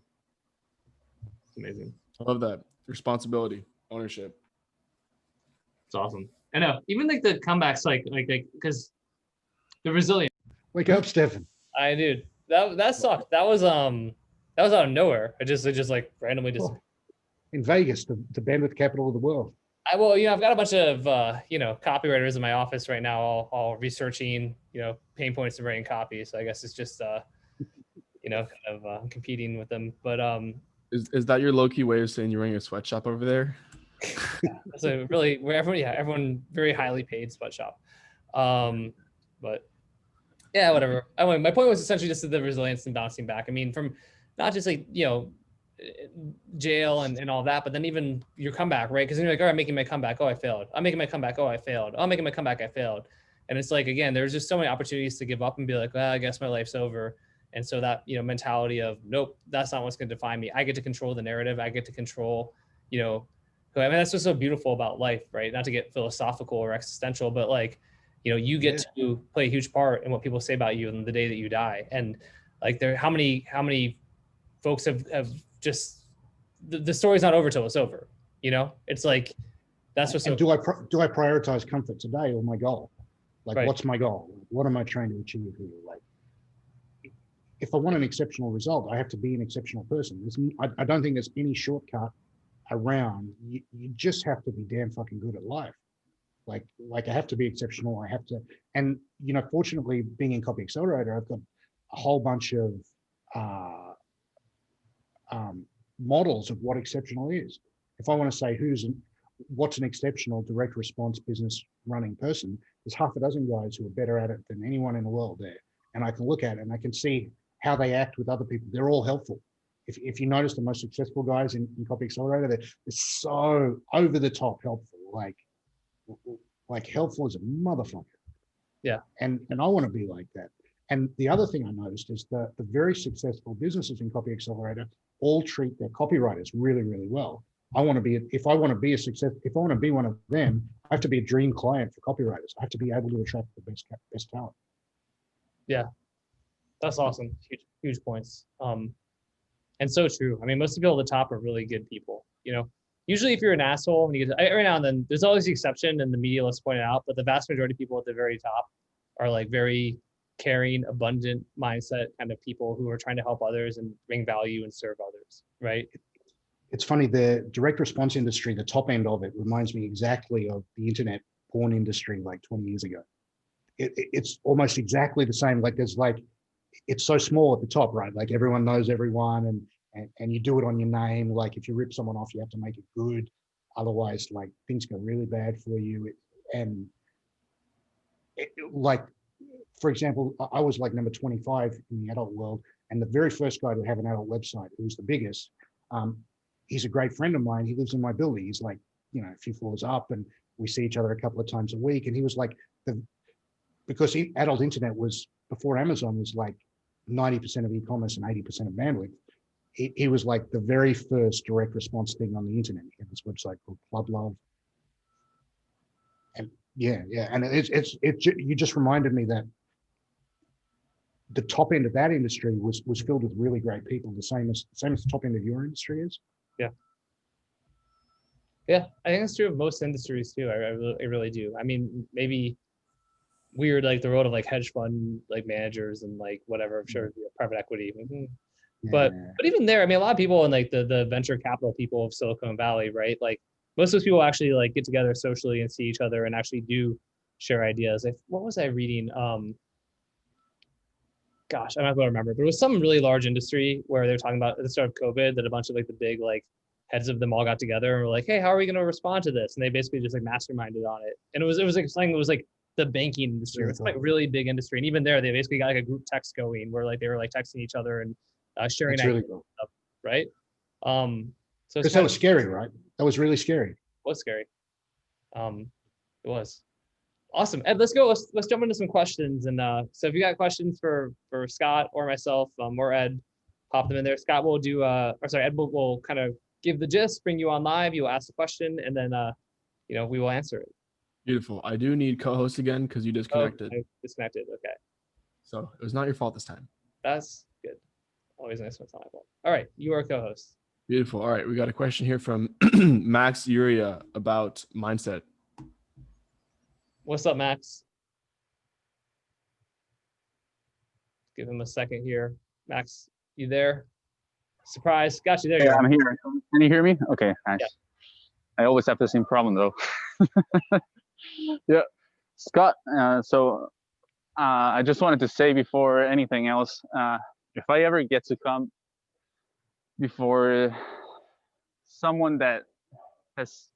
It's amazing. I love that. Responsibility, ownership. It's awesome. I know. Even like the comebacks, like because the resilience. Wake up, Stefan. I did. That sucked. That was out of nowhere. It just like randomly just. In Vegas, the bandwidth capital of the world. I've got a bunch of copywriters in my office right now, all researching pain points of writing copy. So I guess it's just competing with them. But is that your low key way of saying you're running a sweatshop over there? So really, where everyone very highly paid sweatshop. But yeah, whatever. Anyway, my point was essentially just the resilience and bouncing back. I mean, from not just like jail and all that, but then even your comeback, right? Because then you're like, all right, I'm making my comeback. Oh, I failed. I'm making my comeback. Oh, I failed. Oh, I'm making my comeback. I failed. And it's like, again, there's just so many opportunities to give up and be like, well, I guess my life's over. And so that, mentality of, nope, that's not what's going to define me. I get to control the narrative. I get to control, I mean, that's what's so beautiful about life, right? Not to get philosophical or existential, but like, you get to play a huge part in what people say about you on the day that you die. And like, how many folks have just, the story's not over till it's over. It's like, that's what's so. Do I prioritize comfort today or my goal? Like, right. What's my goal? What am I trying to achieve here? Like, if I want an exceptional result, I have to be an exceptional person. I don't think there's any shortcut around. You just have to be damn fucking good at life. Like I have to be exceptional. I have to, and fortunately, being in Copy Accelerator, I've got a whole bunch of models of what exceptional is. If I want to say what's an exceptional direct response business running person, there's half a dozen guys who are better at it than anyone in the world there. And I can look at it and I can see how they act with other people. They're all helpful. If you notice the most successful guys in Copy Accelerator, they're so over the top helpful, like helpful as a motherfucker. Yeah. And I want to be like that. And the other thing I noticed is that the very successful businesses in Copy Accelerator all treat their copywriters really, really well. If I want to be one of them, I have to be a dream client for copywriters. I have to be able to attract the best talent. Yeah, that's awesome. Huge points. And so true. I mean, most of the people at the top are really good people. Usually if you're an asshole, and you get every now and then, there's always the exception, and the media let's point it out. But the vast majority of people at the very top are like very caring, abundant mindset kind of people who are trying to help others and bring value and serve others. Right. It's funny, the direct response industry, the top end of it reminds me exactly of the internet porn industry like 20 years ago. It's almost exactly the same. Like it's so small at the top, right? Like everyone knows everyone and you do it on your name. Like if you rip someone off, you have to make it good. Otherwise, like things go really bad for you. Like, for example, I was like number 25 in the adult world. And the very first guy to have an adult website, who was the biggest, he's a great friend of mine. He lives in my building. He's like, a few floors up and we see each other a couple of times a week. And he was like, because adult internet was, before Amazon was like 90% of e-commerce and 80% of bandwidth, he was like the very first direct response thing on the internet. He had this website called Club Love. And yeah. And you just reminded me that the top end of that industry was filled with really great people, the same as the top end of your industry is. Yeah, I think it's true of most industries too. I really do. I mean, maybe weird like the world of like hedge fund like managers and like whatever, I'm sure private equity. But even there, I mean, a lot of people in like the venture capital people of Silicon Valley, right? Like most of those people actually like get together socially and see each other and actually do share ideas. What was I reading? Gosh, I'm not going to remember, but it was some really large industry where they're talking about at the start of COVID that a bunch of like the big like heads of them all got together and were like, hey, how are we going to respond to this? And they basically just like masterminded on it. And it was like something that was like the banking industry. It's like really big industry. And even there, they basically got like a group text going where like they were like texting each other and sharing That's really cool. stuff, right? So because that was scary, right? That was really scary. It was scary. It was. Awesome. Ed, let's go. Let's jump into some questions. And so if you got questions for Scott or myself or Ed, pop them in there. Scott will do, Ed will kind of give the gist, bring you on live. You'll ask the question, and then, we will answer it. Beautiful. I do need co-host again because you disconnected. I disconnected. Okay. So it was not your fault this time. That's good. Always nice when it's not my fault. All right. You are co-host. Beautiful. All right. We got a question here from Max Uria about mindset. What's up, Max? Give him a second here. Max, you there? Surprise. Got you there. Yeah, I'm here. Can you hear me? Okay, nice. Yeah. I always have the same problem though. Yeah. Scott, I just wanted to say before anything else, if I ever get to come before someone that has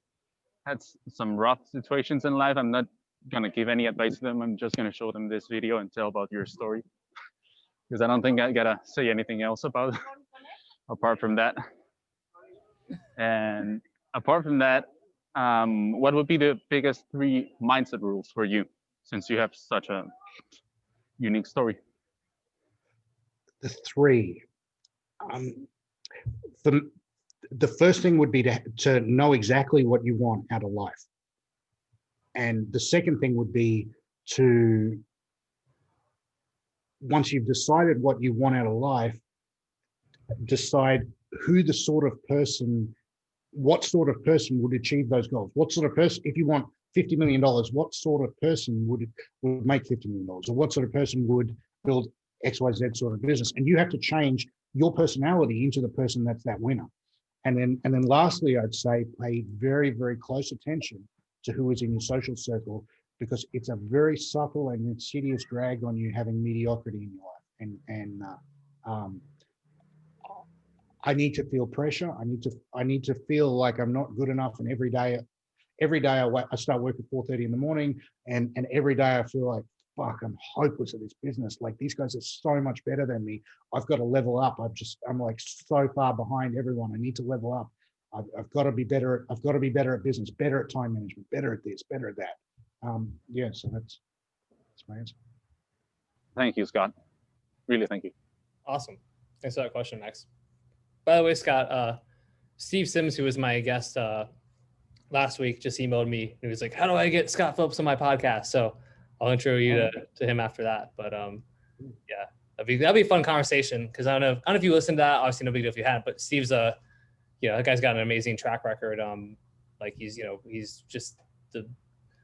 had some rough situations in life, I'm not gonna give any advice to them. I'm just gonna show them this video and tell about your story, because I don't think I gotta say anything else about apart from that. And apart from that, what would be the biggest 3 mindset rules for you, since you have such a unique story? The 3. The first thing would be to know exactly what you want out of life. And the second thing would be to, once you've decided what you want out of life, decide what sort of person would achieve those goals. What sort of person, if you want $50 million, what sort of person would make $50 million? Or what sort of person would build XYZ sort of business? And you have to change your personality into the person that's that winner. And then lastly, I'd say pay very, very close attention to who is in your social circle, because it's a very subtle and insidious drag on you having mediocrity in your life. And I need to feel pressure. I need to feel like I'm not good enough. And every day I start work at 4:30 in the morning, and every day I feel like, fuck, I'm hopeless at this business. Like, these guys are so much better than me. I've got to level up. I'm like so far behind everyone. I need to level up. I've got to be better. I've got to be better at business, better at time management, better at this, better at that. So that's my answer. Thank you, Scott. Really, thank you. Awesome. Thanks for that question, Max. By the way, Scott, Steve Sims, who was my guest last week, just emailed me. He was like, how do I get Scott Phillips on my podcast? So I'll intro you to him after that. But yeah, that'd be a fun conversation, because I don't know if you listened to that. Obviously, no big deal if you hadn't. But Steve's that guy's got an amazing track record. Like he's just you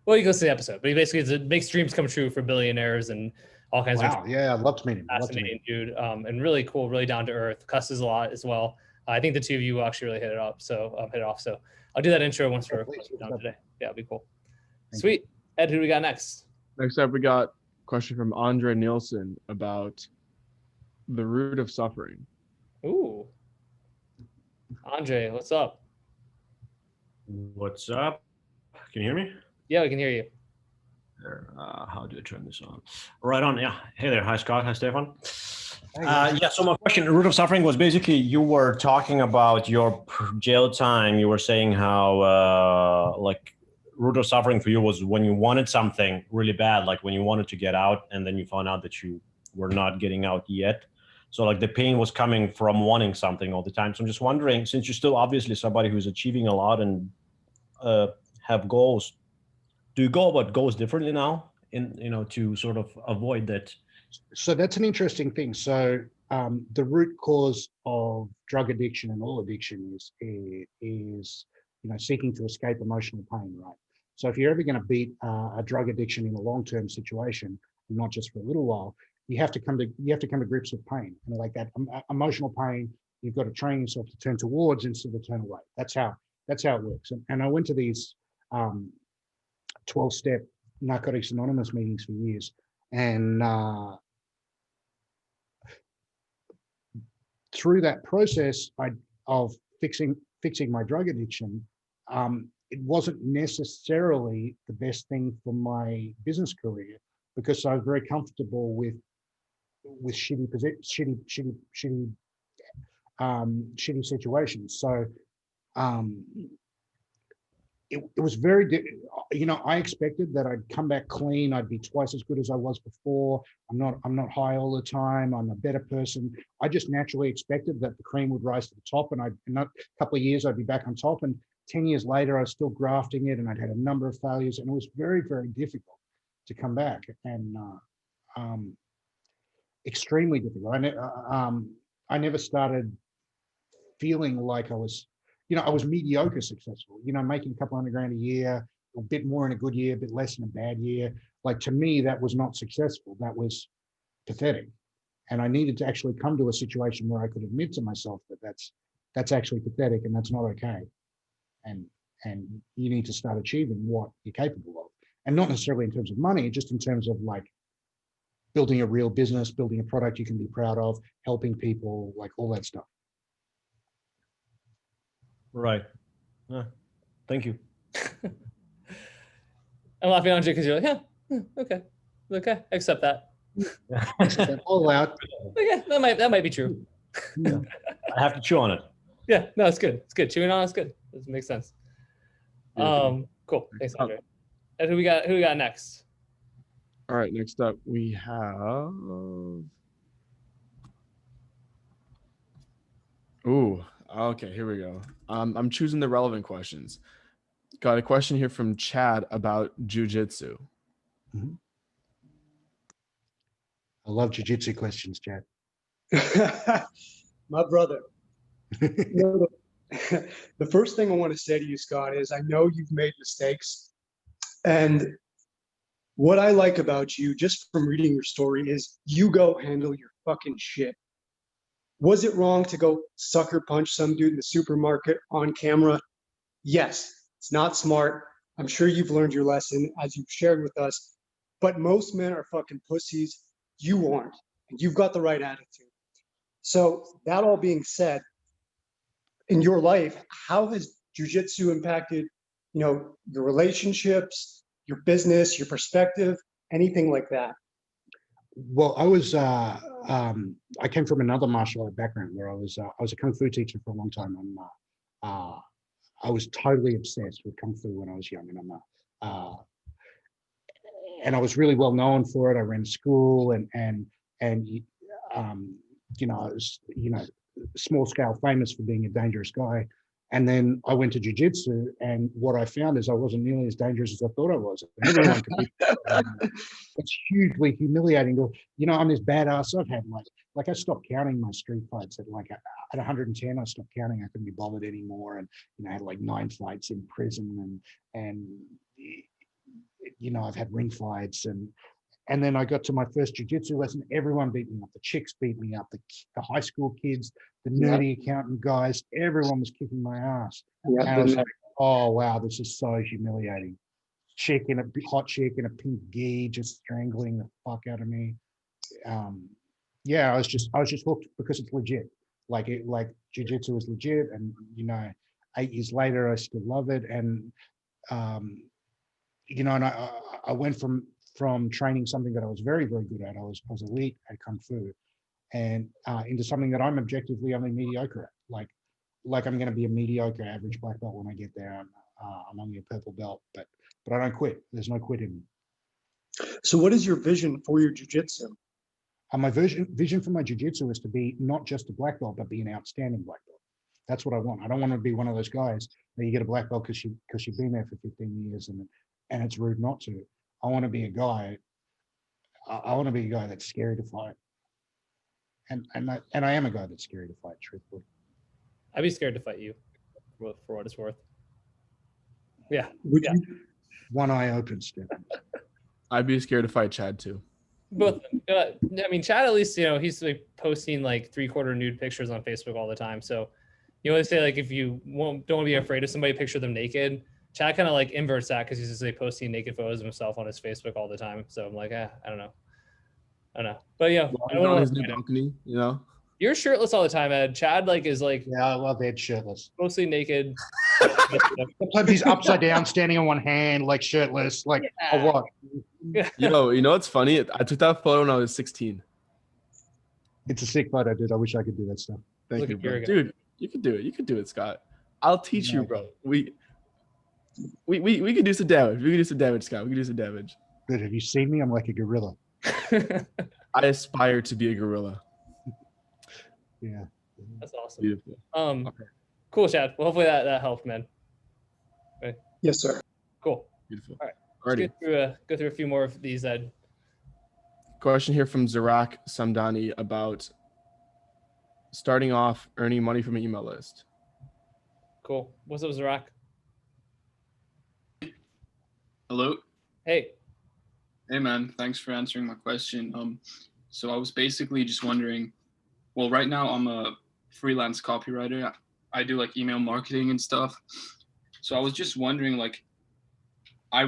can listen to the episode, but he basically makes dreams come true for billionaires and all kinds of. Yeah, I'd love to meet him. Fascinating dude, and really cool, really down to earth. Cusses a lot as well. I think the two of you will actually really hit it off. So I'll do that intro once we're done today. Yeah, it'll be cool. Sweet. Ed, who do we got next? Next up, we got a question from Andre Nielsen about the root of suffering. Ooh. Andre, what's up? What's up? Can you hear me? Yeah, we can hear you. There. How do I turn this on? Right on. Yeah. Hey there. Hi, Scott. Hi, Stefan. So my question, the root of suffering, was basically you were talking about your jail time. You were saying how root of suffering for you was when you wanted something really bad, like when you wanted to get out and then you found out that you were not getting out yet. So like the pain was coming from wanting something all the time. So I'm just wondering, since you're still obviously somebody who's achieving a lot and have goals, do you go about goals differently now to sort of avoid that So that's an interesting thing. So the root cause of drug addiction and all addiction is seeking to escape emotional pain, right? So if you're ever going to beat a drug addiction in a long-term situation, not just for a little while, you have to come to grips with pain, and like that emotional pain, you've got to train yourself to turn towards instead of turn away. That's how it works. And I went to these 12-step Narcotics Anonymous meetings for years, and through that process of fixing my drug addiction, it wasn't necessarily the best thing for my business career, because I was very comfortable with shitty situations. So it was very, I expected that I'd come back clean. I'd be twice as good as I was before. I'm not high all the time. I'm a better person. I just naturally expected that the cream would rise to the top, and in a couple of years I'd be back on top. And 10 years later, I was still grafting it, and I'd had a number of failures, and it was very, very difficult to come back, and extremely difficult. I never started feeling like I was mediocre successful, making a couple $100,000 a year, a bit more in a good year, a bit less in a bad year. Like, to me, that was not successful. That was pathetic. And I needed to actually come to a situation where I could admit to myself that that's actually pathetic, and that's not okay. And you need to start achieving what you're capable of. And not necessarily in terms of money, just in terms of like building a real business, building a product you can be proud of, helping people, like all that stuff. Right. Thank you. I'm laughing at you because you're like, okay, accept that. All out. Okay, that might be true. Yeah. I have to chew on it. Yeah, no, it's good. It's good. Chewing on it's good. It makes sense. Cool. Thanks, Andre. And who we got next? All right, next up we have. Ooh, okay, here we go. I'm choosing the relevant questions. Got a question here from Chad about jiu-jitsu. Mm-hmm. I love jiu-jitsu questions, Chad. My brother. The first thing I want to say to you, Scott, is I know you've made mistakes. And what I like about you, just from reading your story, is you go handle your fucking shit. Was it wrong to go sucker punch some dude in the supermarket on camera? Yes, it's not smart. I'm sure you've learned your lesson, as you've shared with us. But most men are fucking pussies. You aren't, and you've got the right attitude. So that all being said, in your life, how has jiu-jitsu impacted, your relationships, your business, your perspective, anything like that? Well, I came from another martial art background where I was a kung fu teacher for a long time. I was totally obsessed with kung fu when I was young, and I was really well known for it. I ran school, and I was small scale famous for being a dangerous guy. And then I went to jiu-jitsu, and what I found is I wasn't nearly as dangerous as I thought I was. And everyone could be. It's hugely humiliating. I'm this badass. I've had like I stopped counting my street fights at 110. I stopped counting. I couldn't be bothered anymore. And I had like 9 fights in prison, and I've had ring fights, and then I got to my first jiu-jitsu lesson. Everyone beat me up. The chicks beat me up. The high school kids, the nerdy accountant guys, everyone was kicking my ass. And I was like, oh, wow, this is so humiliating. Hot chick in a pink gi just strangling the fuck out of me. I was just hooked because it's legit. Like jiu-jitsu is legit. And, 8 years later, I still love it. And, and I went from training something that I was very, very good at. I was elite at kung fu, and into something that I'm objectively only mediocre at. Like I'm going to be a mediocre average black belt when I get there. I'm only a purple belt, but I don't quit. There's no quit in me. So what is your vision for your jiu-jitsu? My vision for my jiu-jitsu is to be not just a black belt, but be an outstanding black belt. That's what I want. I don't want to be one of those guys that you get a black belt because you've been there for 15 years and it's rude not to. I want to be a guy. I want to be a guy that's scary to fight. And I am a guy that's scary to fight, truthfully. I'd be scared to fight you, for what it's worth. Yeah. Would Yeah. you? One eye open, Stefan. I'd be scared to fight Chad too. Both of them. I mean, Chad, at least, he's like posting like 3/4 nude pictures on Facebook all the time. So you always say, like, if you don't want to be afraid of somebody, picture them naked. Chad kind of like inverts that because he's just like posting naked photos of himself on his Facebook all the time. So I'm like, I don't know. But yeah, I don't on know. his new balcony, you know. You're shirtless all the time, Ed. Chad is like Yeah, I love Ed shirtless. mostly naked. Sometimes he's upside down, standing on one hand, like shirtless, like Yeah. what? Yo, you know what's funny? I took that photo when I was 16. It's a sick photo, dude. I wish I could do that stuff. Thank Look you, a bro. year ago. Dude. You could do it. You could do it, Scott. I'll teach you, bro. We could do some damage. We could do some damage, Scott. We could do some damage. Dude, have you seen me? I'm like a gorilla. I aspire to be a gorilla. Yeah. That's awesome. Beautiful. Okay. Cool, Chad. Well, hopefully that helped, man. Yes, sir. Cool. Beautiful. All right. Alrighty. Let's go through a few more of these, Ed. Question here from Zarak Samdani about starting off earning money from an email list. Cool. What's up, Zarak? Hello. Hey. Hey man, thanks for answering my question. So I was basically just wondering, well, right now I'm a freelance copywriter. I do like email marketing and stuff. So I was just wondering, like, I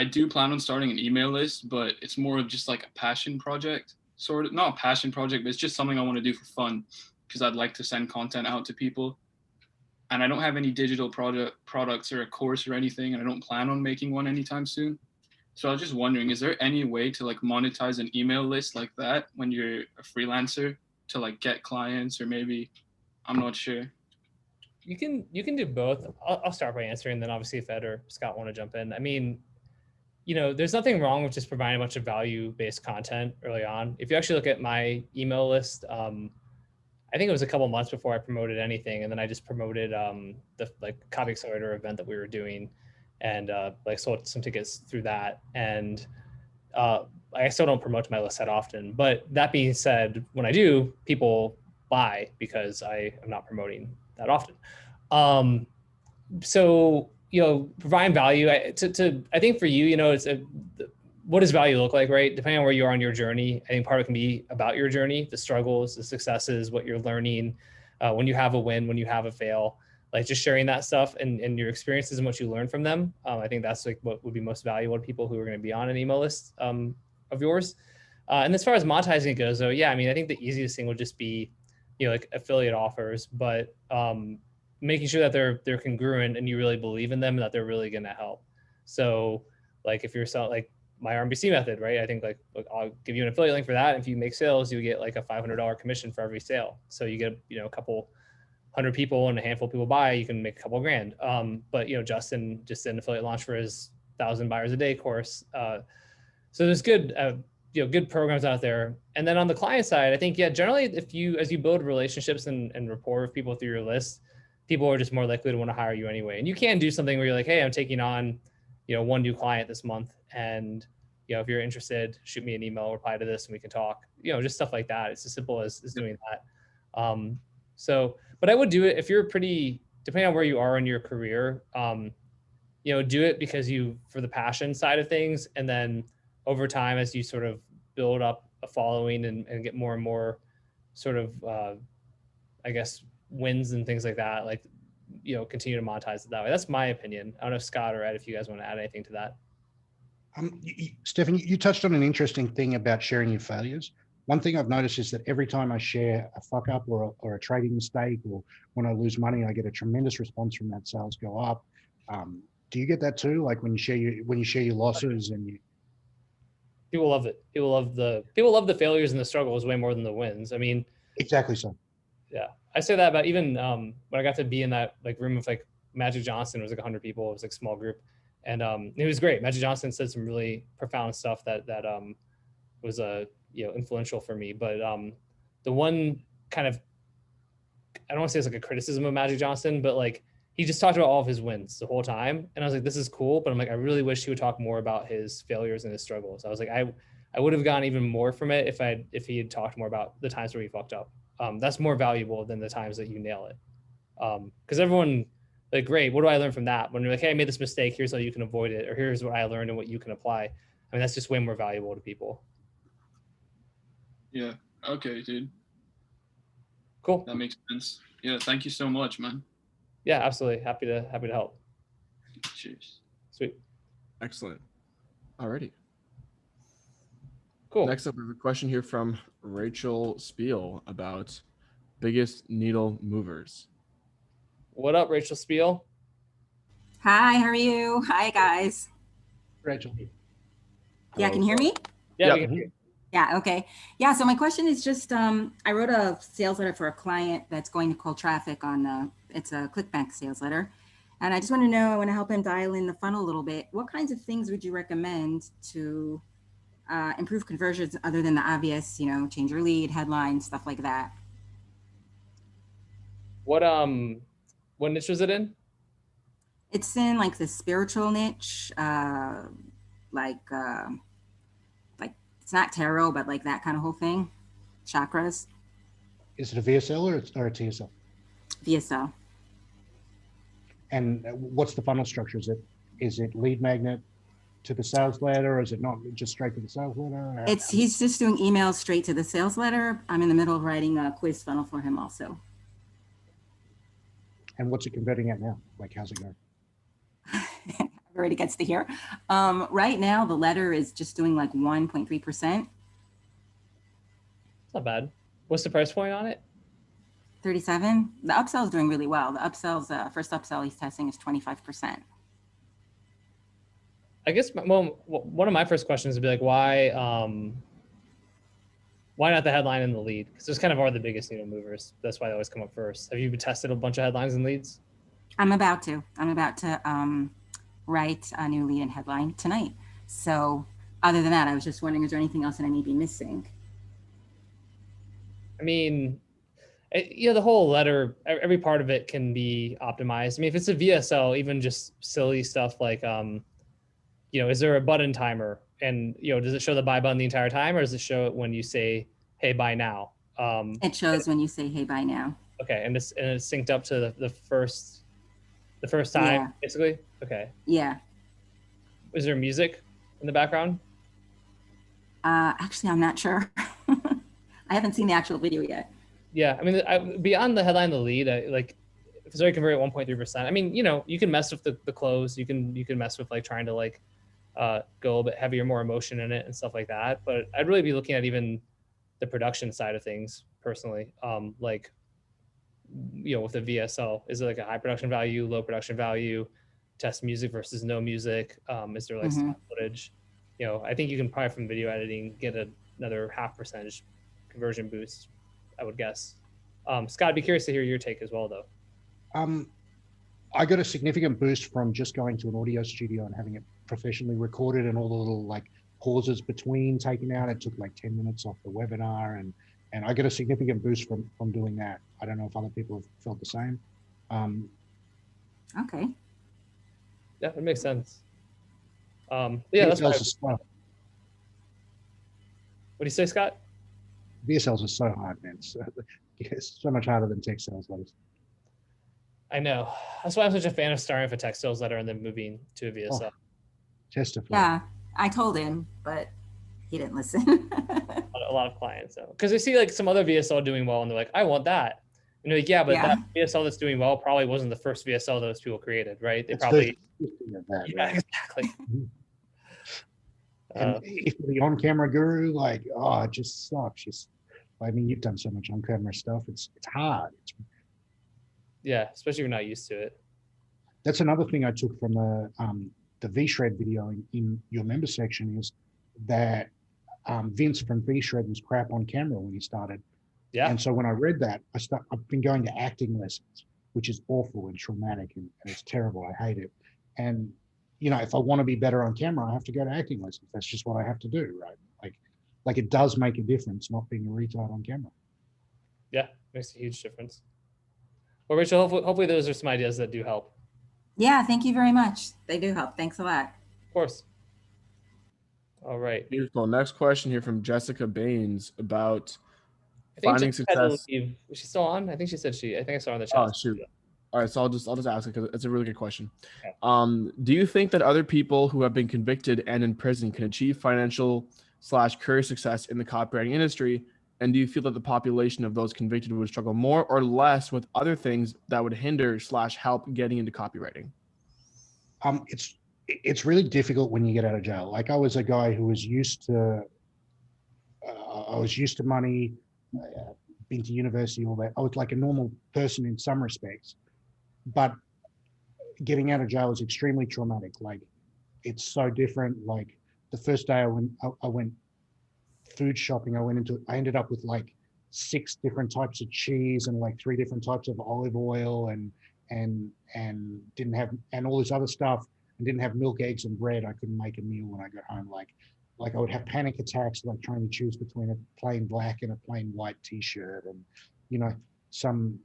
do plan on starting an email list, but it's more of just like a passion project, sort of. Not a passion project, but it's just something I want to do for fun because I'd like to send content out to people. And I don't have any digital products or a course or anything, and I don't plan on making one anytime soon. So I was just wondering, is there any way to like monetize an email list like that when you're a freelancer to like get clients, or maybe, I'm not sure. You can do both. I'll start by answering, then obviously if Ed or Scott want to jump in. I mean, there's nothing wrong with just providing a bunch of value-based content early on. If you actually look at my email list, I think it was a couple months before I promoted anything, and then I just promoted the like Copy Accelerator event that we were doing, and like sold some tickets through that. And I still don't promote to my list that often, but that being said, when I do, people buy because I am not promoting that often. So providing value I think for you, it's what does value look like, right? Depending on where you are on your journey, I think part of it can be about your journey, the struggles, the successes, what you're learning, when you have a win, when you have a fail, like just sharing that stuff and your experiences and what you learn from them. I think that's like what would be most valuable to people who are going to be on an email list of yours. And as far as monetizing goes, though, yeah, I mean, I think the easiest thing would just be, like affiliate offers, but making sure that they're congruent and you really believe in them and that they're really going to help. So like if you're selling like my RMBC method, right? I think like I'll give you an affiliate link for that. If you make sales, you get like a $500 commission for every sale. So you get, a couple hundred people and a handful of people buy, you can make a couple grand. But Justin just did an affiliate launch for his 1,000 buyers a day course. So there's good, good programs out there. And then on the client side, I think, generally as you build relationships and rapport with people through your list, people are just more likely to want to hire you anyway. And you can do something where you're like, hey, I'm taking on, one new client this month. And, if you're interested, shoot me an email, reply to this and we can talk, just stuff like that. It's as simple as doing that. But I would do it if you're depending on where you are in your career, do it because for the passion side of things. And then over time, as you sort of build up a following and get more and more sort of, I guess, wins and things like that, like, continue to monetize it that way. That's my opinion. I don't know if Scott or Ed, if you guys want to add anything to that. Stefan, you touched on an interesting thing about sharing your failures. One thing I've noticed is that every time I share a fuck up or a trading mistake, or when I lose money, I get a tremendous response from that. Sales go up. Do you get that too? Like when you share your losses and people love it. People love the failures and the struggles way more than the wins. I mean, exactly so. Yeah, I say that about even when I got to be in that like room with like Magic Johnson. It was like 100 people. It was like a small group, and it was great. Magic Johnson said some really profound stuff that was influential for me. But the one kind of, I don't want to say it's like a criticism of Magic Johnson, but like he just talked about all of his wins the whole time, and I was like, this is cool, but I'm like, I really wish he would talk more about his failures and his struggles. I was like, I would have gotten even more from it if he had talked more about the times where he fucked up. That's more valuable than the times that you nail it. Because everyone, like, great, what do I learn from that? When you're like, hey, I made this mistake, here's how you can avoid it, or here's what I learned and what you can apply. I mean, that's just way more valuable to people. Yeah. Okay, dude. Cool. That makes sense. Yeah. Thank you so much, man. Yeah, absolutely. Happy to help. Cheers. Sweet. Excellent. Alrighty. Cool. Next up, we have a question here from Rachel Spiel about biggest needle movers. What up, Rachel Spiel? Hi, how are you? Hi, guys. Rachel. Yeah, can you hear me? Yeah. Yep. Yeah, okay. Yeah, so my question is just, I wrote a sales letter for a client that's going to cold traffic on, it's a ClickBank sales letter. And I just want to know, I want to help him dial in the funnel a little bit. What kinds of things would you recommend to improve conversions other than the obvious, change your lead, headline, stuff like that? What niche was it in? It's in like the spiritual niche, like it's not tarot, but like that kind of whole thing, chakras. Is it a VSL or a TSL? VSL. And what's the funnel structure? Is it lead magnet to the sales letter, or is it not just straight to the sales letter? He's just doing emails straight to the sales letter. I'm in the middle of writing a quiz funnel for him also. And what's it converting at now? Like, how's it going? Everybody gets to hear. Right now, the letter is just doing like 1.3%. Not bad. What's the price point on it? 37. The upsell is doing really well. The upsells, first upsell he's testing is 25%. I guess one of my first questions would be like, why not the headline and the lead? Because those kind of are the biggest needle movers. That's why they always come up first. Have you tested a bunch of headlines and leads? I'm about to write a new lead and headline tonight. So other than that, I was just wondering, is there anything else that I may be missing? I mean, the whole letter, every part of it can be optimized. I mean, if it's a VSL, even just silly stuff like, is there a button timer? And, does it show the buy button the entire time, or does it show it when you say, hey, buy now? It shows when you say, hey, buy now. Okay. And it's synced up to the first time, Yeah. basically? Okay. Yeah. Is there music in the background? Actually, I'm not sure. I haven't seen the actual video yet. Yeah. I mean, beyond the headline, the lead, if it's already converted at 1.3%, I mean, you can mess with the close. You can mess with like trying to go a little bit heavier, more emotion in it and stuff like that. But I'd really be looking at even the production side of things personally. With the VSL, is it like a high production value, low production value, test music versus no music? Is there like stock footage? I think you can probably from video editing get another 0.5% conversion boost, I would guess. Scott, I'd be curious to hear your take as well, though. I got a significant boost from just going to an audio studio and having it professionally recorded, and all the little like pauses between taken out. It took like 10 minutes off the webinar, and I get a significant boost from doing that. I don't know if other people have felt the same. Okay. Yeah, it makes sense. That's VSLs are slow. what do you say, Scott? VSLs are so hard, man. It's so much harder than text sales letters. I know. That's why I'm such a fan of starting with a text sales letter and then moving to a VSL. Testify. Yeah, I told him, but he didn't listen. A lot of clients, though, because they see like some other VSL doing well, and they're like, "I want that." And they're like, "Yeah, but that VSL that's doing well probably wasn't the first VSL those people created, right? They probably." Exactly. And if you're the on-camera guru, it just sucks. I mean, you've done so much on-camera stuff. It's hard. Yeah, especially if you're not used to it. That's another thing I took from the V-Shred video in your member section, is that Vince from V-Shred was crap on camera when he started. Yeah. And so when I read that, I've been going to acting lessons, which is awful and traumatic, and it's terrible. I hate it. And if I want to be better on camera, I have to go to acting lessons. That's just what I have to do, right? Like it does make a difference not being a retard on camera. Yeah, makes a huge difference. Well, Rachel, hopefully those are some ideas that do help. Yeah, thank you very much. They do help. Thanks a lot. Of course. All right. Beautiful. Next question here from Jessica Baines about I think finding Jess had to success. leave. Was she still on? I think she said I think I saw her in the chat. Oh shoot. All right, so I'll just ask it because it's a really good question. Okay. Do you think that other people who have been convicted and in prison can achieve financial/career success in the copywriting industry? And do you feel that the population of those convicted would struggle more or less with other things that would hinder/help getting into copywriting? It's really difficult when you get out of jail. Like I was a guy who was used to money, been to university, all that. I was like a normal person in some respects, but getting out of jail is extremely traumatic. Like it's so different. Like the first day I went food shopping, I ended up with like 6 different types of cheese and like 3 different types of olive oil and didn't have, and all this other stuff, and didn't have milk, eggs, and bread. I couldn't make a meal when I got home. Like I would have panic attacks, like trying to choose between a plain black and a plain white t-shirt. And, you know, some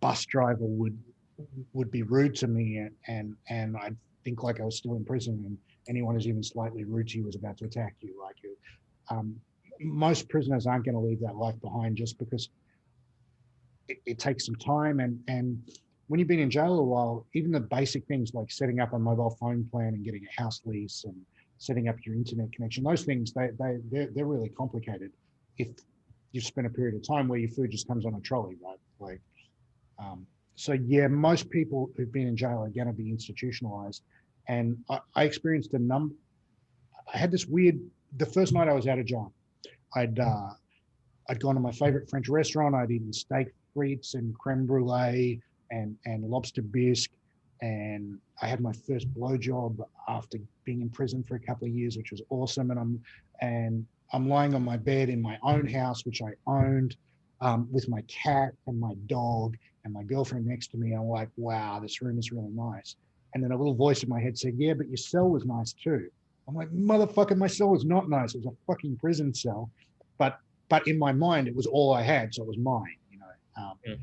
bus driver would be rude to me and I'd think like I was still in prison, and anyone who's even slightly rude to you was about to attack you. Like most prisoners aren't going to leave that life behind just because it takes some time. And when you've been in jail a while, even the basic things like setting up a mobile phone plan and getting a house lease and setting up your internet connection, those things, they're really complicated if you've spent a period of time where your food just comes on a trolley, right? Like, so yeah, most people who've been in jail are going to be institutionalized. And I experienced I had this weird, the first night I was out of jail, I'd gone to my favorite French restaurant. I'd eaten steak frites and creme brulee and lobster bisque. And I had my first blowjob after being in prison for a couple of years, which was awesome. And I'm lying on my bed in my own house, which I owned, with my cat and my dog and my girlfriend next to me. I'm like, wow, this room is really nice. And then a little voice in my head said, yeah, but your cell was nice too. I'm like, motherfucker, my cell was not nice. It was a fucking prison cell. But in my mind, it was all I had, so it was mine. You know,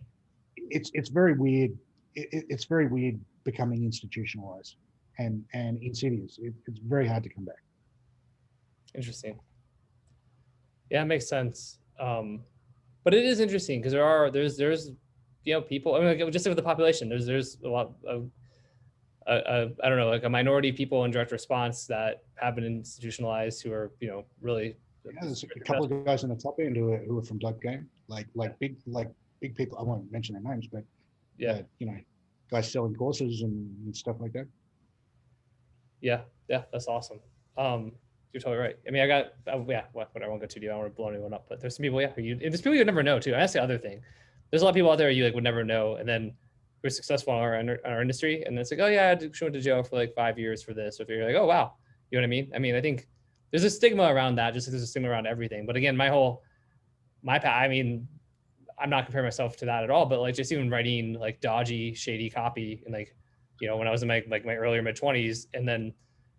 it's very weird. It's very weird becoming institutionalized and insidious. It's very hard to come back. Interesting. Yeah, it makes sense. But it is interesting because there's you know, people. I mean, like, just with the population, there's a lot of I don't know, like a minority of people in direct response that have been institutionalized who are, you know, really. Yeah, there's a couple of guys in the top end who are from Dope Game, like big people. I won't mention their names, but yeah, you know, guys selling courses and stuff like that. Yeah, that's awesome. You're totally right. I mean, I got whatever. I won't go too deep. I don't want to blow anyone up, but there's some people, there's people you never know too. And that's the other thing. There's a lot of people out there you like would never know, and then we're successful in our industry, and it's like, oh yeah, I went to jail for like 5 years for this. Or if you're like, oh wow, you know what I mean? I mean, I think there's a stigma around that, just like there's a stigma around everything. But again, I mean, I'm not comparing myself to that at all, but like just even writing like dodgy, shady copy, and like, you know, when I was in my earlier mid-20s, and then,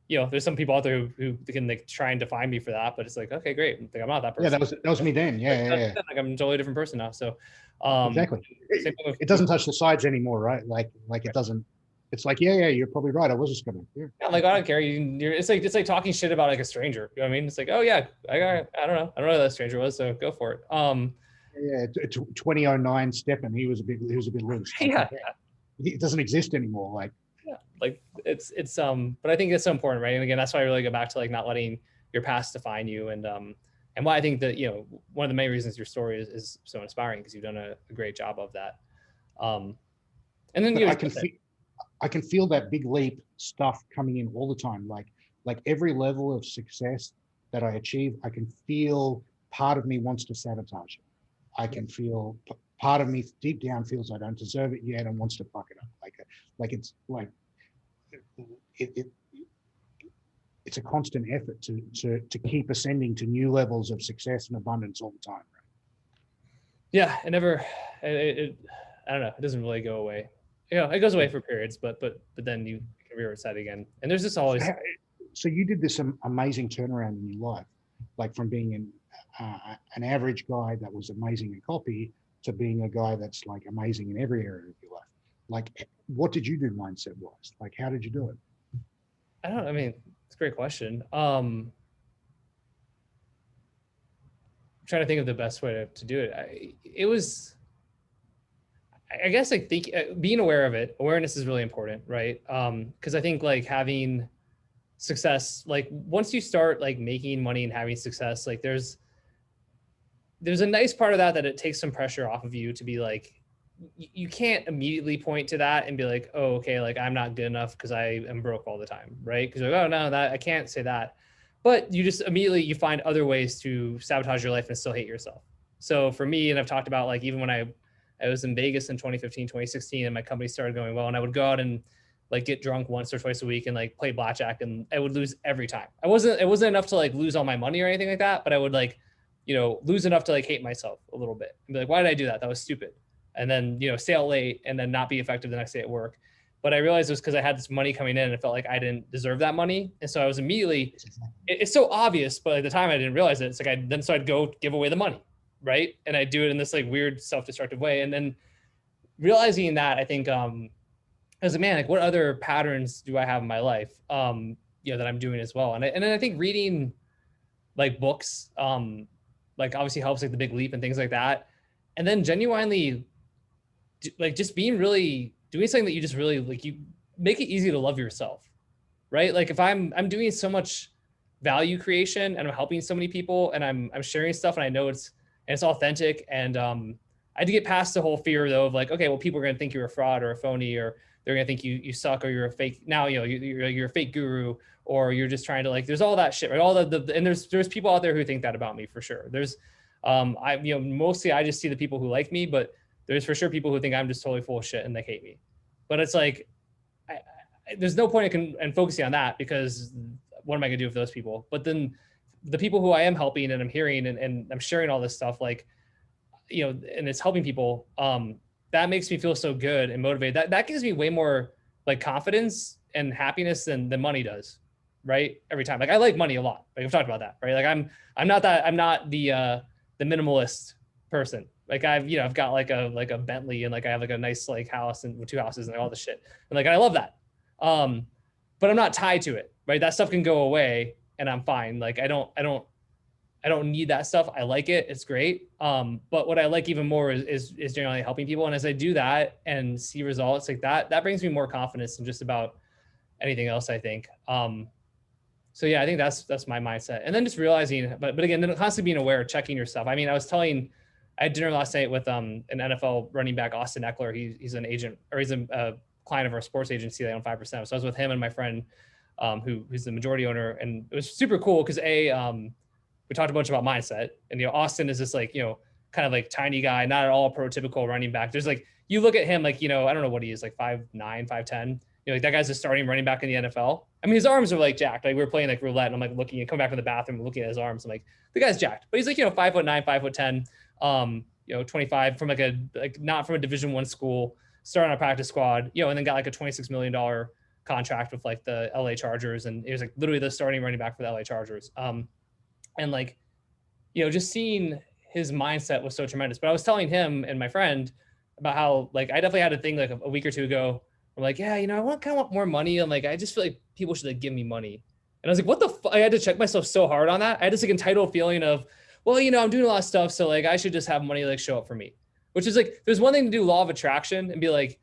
you know, there's some people out there who can like try and define me for that, but it's like, okay, great, like I'm not that person. Yeah, that was me then. Yeah. Like I'm a totally different person now. So exactly. It doesn't touch the sides anymore, right? Like it doesn't. It's like, yeah, you're probably right. I was just gonna. Yeah, like I don't care. It's like talking shit about like a stranger. You know what I mean? It's like, oh yeah, I don't know who that stranger was, so go for it. Yeah, 2009 Stefan, he was a bit loose. Yeah. It doesn't exist anymore. Like, yeah, like it's but I think it's so important, right? And again, that's why I really go back to like not letting your past define you, and why I think that, you know, one of the main reasons your story is so inspiring, because you've done a great job of that. And then I can feel that big leap stuff coming in all the time. Like every level of success that I achieve, I can feel part of me wants to sabotage it. I can feel part of me deep down feels I don't deserve it yet and wants to fuck it up. Like it's like it's a constant effort to keep ascending to new levels of success and abundance all the time. Right? Yeah, I don't know. It doesn't really go away. You know, it goes away for periods, but then you can rear its head again. And there's just always. So you did this amazing turnaround in your life, like from being an average guy that was amazing in copy to being a guy that's like amazing in every area of your life. Like, what did you do mindset wise? Like, how did you do it? I mean, It's a great question. I'm trying to think of the best way to do it. I guess I think being aware of it, awareness is really important, right? Because I think like having success, like once you start like making money and having success, like there's a nice part of that it takes some pressure off of you to be like, you can't immediately point to that and be like, oh, okay, like I'm not good enough because I am broke all the time, right? Because like, oh no, that I can't say that. But you just immediately you find other ways to sabotage your life and still hate yourself. So for me, and I've talked about like even when I was in Vegas in 2015, 2016, and my company started going well, and I would go out and like get drunk once or twice a week and like play blackjack, and I would lose every time. It wasn't enough to like lose all my money or anything like that, but I would like, lose enough to like hate myself a little bit and be like, why did I do that? That was stupid. And then, stay out late and then not be effective the next day at work. But I realized it was because I had this money coming in and it felt like I didn't deserve that money. And so I was immediately, it's so obvious, but at the time I didn't realize it. It's like so I'd go give away the money, right? And I do it in this like weird self-destructive way. And then realizing that, I think, I was like, man, like what other patterns do I have in my life, that I'm doing as well. And then I think reading like books, like obviously helps, like The Big Leap and things like that. And then genuinely like just being really doing something that you just really like, you make it easy to love yourself, right? Like if I'm doing so much value creation and I'm helping so many people and I'm sharing stuff and I know it's authentic. And I had to get past the whole fear though of like, okay, well, people are going to think you're a fraud or a phony, or they're going to think you suck, or you're a fake. Now, you're a fake guru, or you're just trying to like, there's all that shit, right? All and there's people out there who think that about me for sure. There's, mostly I just see the people who like me, but there's for sure people who think I'm just totally full of shit and they hate me. But it's like, there's no point in focusing on that, because what am I gonna do with those people? But then the people who I am helping and I'm hearing and I'm sharing all this stuff, like, and it's helping people, that makes me feel so good and motivated. That gives me way more like confidence and happiness than money does, right? Every time. Like I like money a lot. Like I've talked about that, right? Like I'm not the minimalist person. Like I've got like a Bentley and like I have like a nice like house and 2 houses and like all this shit. And like I love that. But I'm not tied to it, right? That stuff can go away and I'm fine. Like I don't need that stuff. I like it. It's great. But what I like even more is generally helping people. And as I do that and see results like that brings me more confidence than just about anything else, I think. So yeah, I think that's my mindset. And then just realizing, but again, then constantly being aware, checking yourself. I mean, I had dinner last night with an NFL running back, Austin Eckler. He's an agent, or he's a client of our sports agency. They own 5%. So I was with him and my friend, who's the majority owner. And it was super cool because we talked a bunch about mindset, and, Austin is this like, kind of like tiny guy, not at all prototypical running back. There's like, you look at him, like, I don't know what he is, like 5'9", 5'10". Like that guy's a starting running back in the NFL. I mean, his arms are like jacked. Like we were playing like roulette and I'm like looking and coming back from the bathroom, looking at his arms. I'm like, the guy's jacked, but he's like, 5'9", 5'10", 25 from not from a Division I school, started on a practice squad, and then got like a $26 million contract with like the LA Chargers. And it was like literally the starting running back for the LA Chargers. And like, just seeing his mindset was so tremendous. But I was telling him and my friend about how like, I definitely had a thing like a week or two ago. I'm like, yeah, I kind of want more money. And like, I just feel like people should like give me money. And I was like, what the fuck? I had to check myself so hard on that. I had this like entitled feeling of, well, I'm doing a lot of stuff. So like, I should just have money like show up for me, which is like, there's one thing to do law of attraction and be like,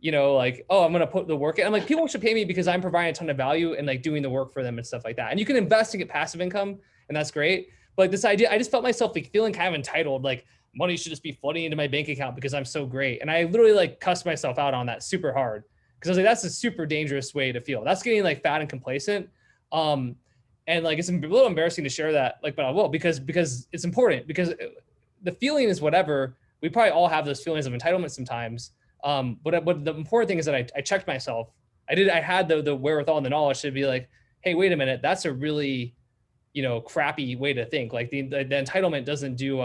like, oh, I'm going to put the work in. I'm like, people should pay me because I'm providing a ton of value and like doing the work for them and stuff like that. And you can invest and get passive income, and that's great. But like this idea, I just felt myself like feeling kind of entitled, like money should just be flooding into my bank account because I'm so great. And I literally like cussed myself out on that super hard. Because I was like, that's a super dangerous way to feel. That's getting like fat and complacent. And like, it's a little embarrassing to share that, like, but I will, because it's important, because the feeling is whatever. We probably all have those feelings of entitlement sometimes. But the important thing is that I checked myself. I had the wherewithal and the knowledge to be like, hey, wait a minute. That's a really, crappy way to think. Like the entitlement doesn't do,